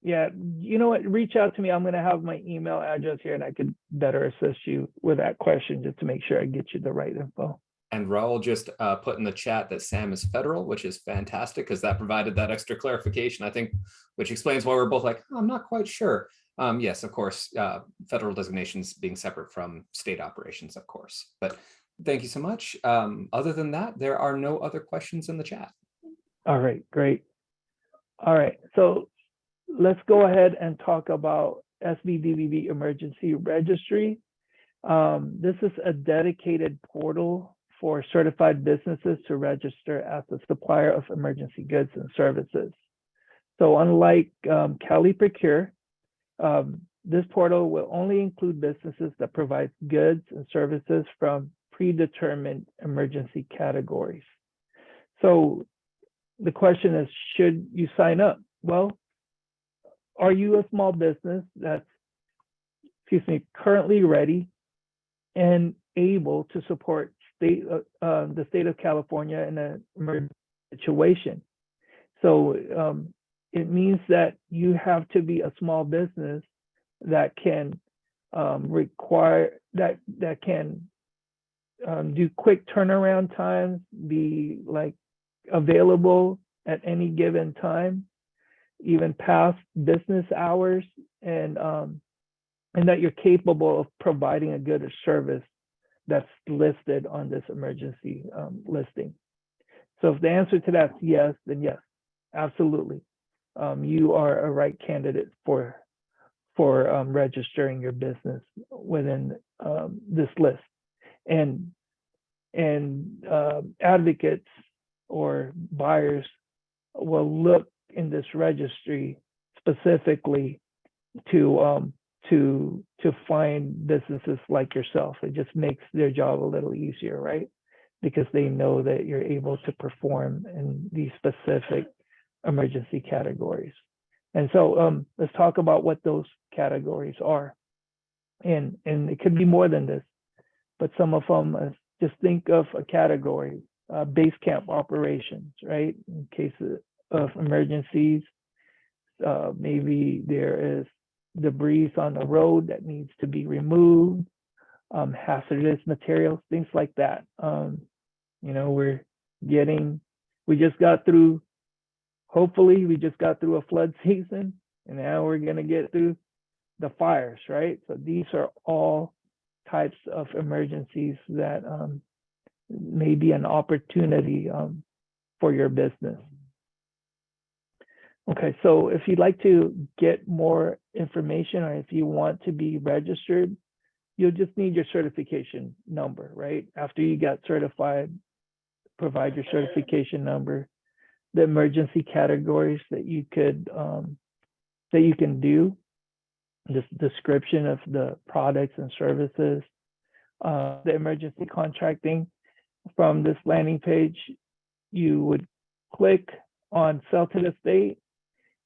Yeah, you know what, reach out to me. I'm going to have my email address here and I could better assist you with that question just to make sure I get you the right info. And Raul just put in the chat that SAM is federal, which is fantastic because that provided that extra clarification, I think, which explains why we're both like, oh, I'm not quite sure. Yes, of course, federal designations being separate from state operations, of course. But thank you so much. Other than that, there are no other questions in the chat. All right, great. All right, so let's go ahead and talk about SB/DVB Emergency Registry. This is a dedicated portal for certified businesses to register as a supplier of emergency goods and services. So unlike e-Procure, this portal will only include businesses that provide goods and services from predetermined emergency categories. So the question is, should you sign up? Well, are you a small business that's, currently ready and able to support the state of California in an emergency situation? So it means that you have to be a small business that can do quick turnaround times, be like available at any given time, even past business hours, and that you're capable of providing a good service that's listed on this emergency listing. So if the answer to that's yes, then yes, absolutely. You are a right candidate for registering your business within this list. And advocates or buyers will look in this registry specifically to find businesses like yourself. It just makes their job a little easier, right? Because they know that you're able to perform in these specific emergency categories. And so let's talk about what those categories are. And it could be more than this, but some of them, just think of a category, base camp operations, right? In case of emergencies, maybe there is debris on the road that needs to be removed, hazardous materials, things like that. Hopefully we just got through a flood season, and now we're gonna get through the fires, right? So these are all types of emergencies that may be an opportunity for your business. Okay, so if you'd like to get more information, or if you want to be registered, you'll just need your certification number, right? After you get certified, provide your certification number, the emergency categories that you can do, this description of the products and services, the emergency contracting. From this landing page, you would click on Sell to the State,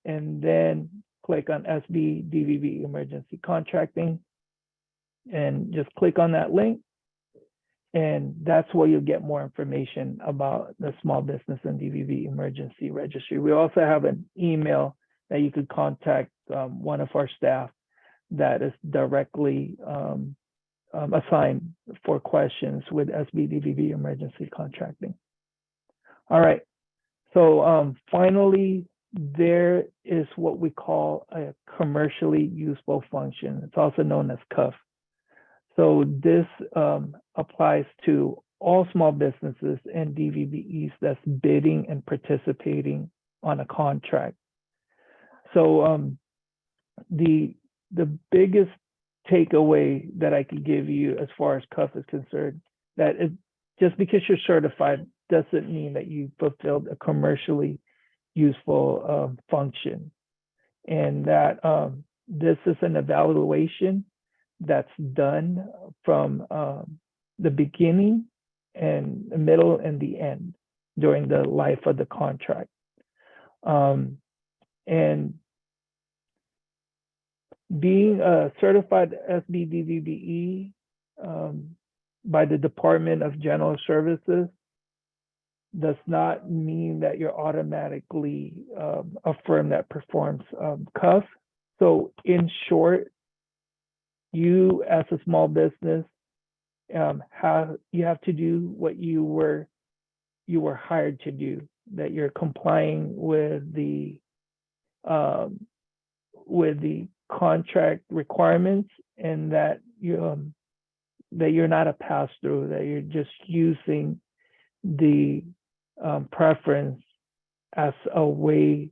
and then click on SB/DVB Emergency Contracting, and just click on that link. And that's where you'll get more information about the Small Business and DVB Emergency Registry. We also have an email that you could contact one of our staff that is directly assigned for questions with SB/DVB Emergency Contracting. All right, so finally, there is what we call a commercially useful function. It's also known as CUF. So this applies to all small businesses and DVBEs that's bidding and participating on a contract. So the biggest takeaway that I could give you as far as CUF is concerned, that just because you're certified doesn't mean that you fulfilled a commercially useful function, and that this is an evaluation that's done from the beginning and the middle and the end during the life of the contract. And being a certified SB/DVBE by the Department of General Services does not mean that you're automatically a firm that performs CUF. So in short, you as a small business you have to do what you were hired to do, that you're complying with the contract requirements, and that you're not a pass-through, that you're just using the preference as a way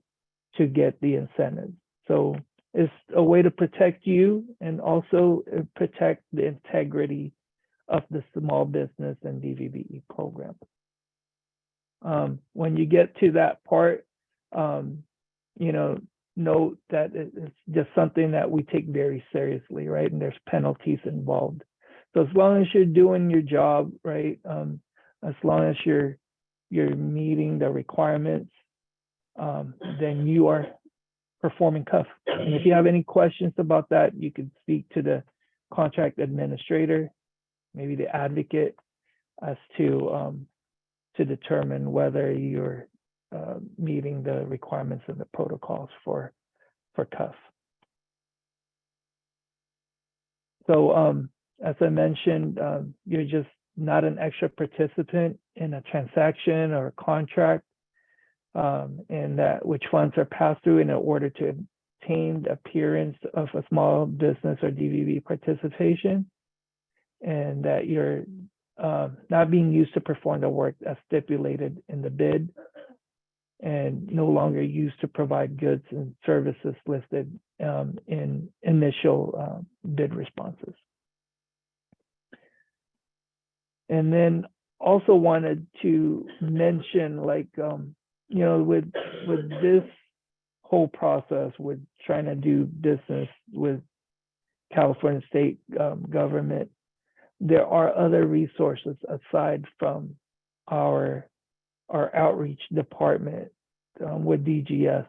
to get the incentives. So it's a way to protect you and also protect the integrity of the small business and DVBE program. When you get to that part, note that it's just something that we take very seriously, right? And there's penalties involved. So as long as you're doing your job, right? As long as you're meeting the requirements, then you are performing CUF. And if you have any questions about that, you could speak to the contract administrator, maybe the advocate, as to determine whether you're meeting the requirements of the protocols for CUF. So as I mentioned, you're just not an extra participant in a transaction or a contract, and that which funds are passed through in order to obtain the appearance of a small business or DVB participation, and that you're not being used to perform the work as stipulated in the bid, and no longer used to provide goods and services listed in initial bid responses. And then also wanted to mention, like, with this whole process with trying to do business with California state government, there are other resources aside from our outreach department with DGS.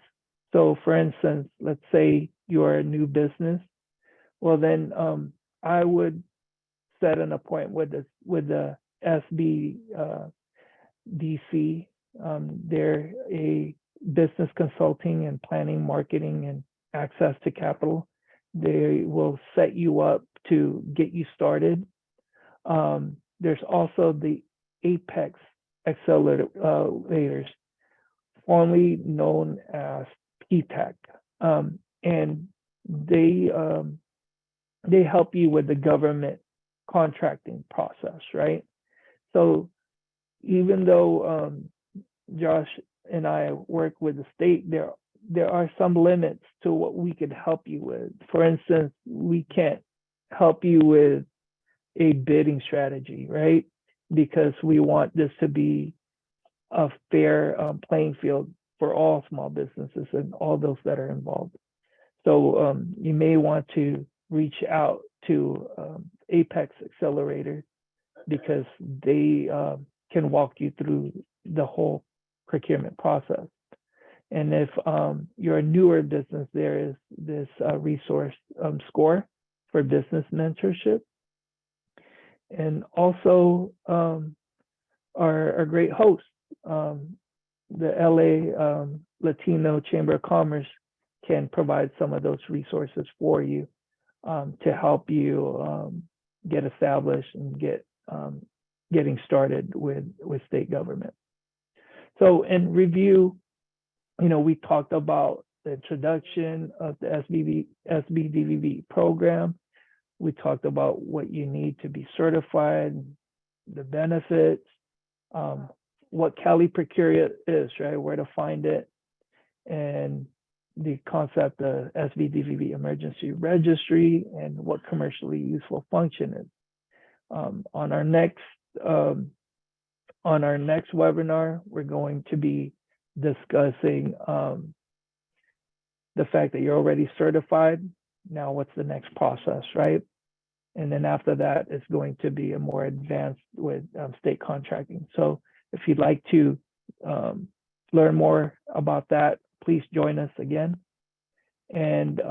So for instance, let's say you're a new business, well then I would set an appointment with the SBDC. They're a business consulting and planning, marketing, and access to capital. They will set you up to get you started. There's also the Apex accelerators, formerly known as PTAC, and they help you with the government contracting process, right? So even though Josh and I work with the state, there are some limits to what we could help you with. For instance, we can't help you with a bidding strategy, right? Because we want this to be a fair playing field for all small businesses and all those that are involved. So you may want to reach out to Apex Accelerator, because they can walk you through the whole procurement process. And if you're a newer business, there is this resource SCORE for business mentorship. And also our great host, the LA Latino Chamber of Commerce, can provide some of those resources for you to help you get established and getting started with state government. So in review, we talked about the introduction of the SBDVB program. We talked about what you need to be certified, the benefits, what Cali Procure is, right? Where to find it, and the concept of SBDVB emergency registry and what commercially useful function is. On our next webinar, we're going to be discussing the fact that you're already certified. Now, what's the next process, right? And then after that, it's going to be a more advanced with state contracting. So if you'd like to learn more about that, please join us again. And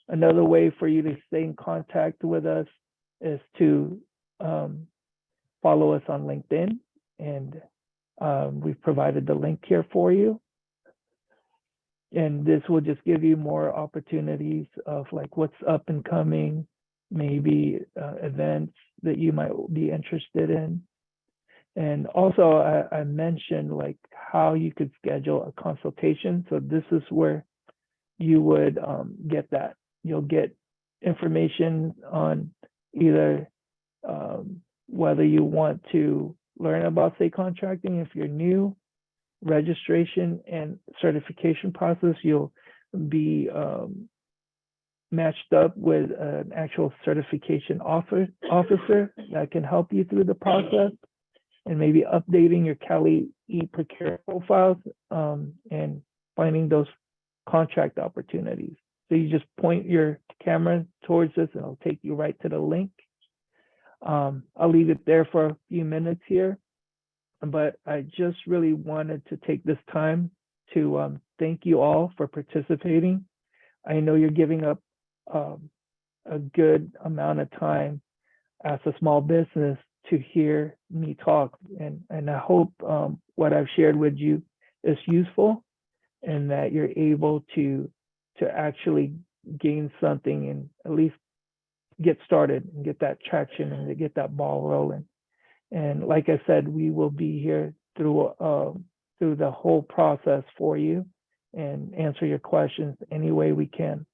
another way for you to stay in contact with us is to follow us on LinkedIn. And we've provided the link here for you. And this will just give you more opportunities of like what's up and coming, maybe events that you might be interested in. And also I mentioned like how you could schedule a consultation. So this is where you would get that. You'll get information on either whether you want to learn about state contracting if you're new, registration and certification process. You'll be matched up with an actual certification officer that can help you through the process, and maybe updating your Cali e-Procure profiles and finding those contract opportunities. So you just point your camera towards this and it'll take you right to the link. I'll leave it there for a few minutes here, but I just really wanted to take this time to thank you all for participating. I know you're giving up a good amount of time as a small business to hear me talk, and I hope what I've shared with you is useful and that you're able to actually gain something and at least get started and get that traction and to get that ball rolling. And like I said, we will be here through the whole process for you and answer your questions any way we can.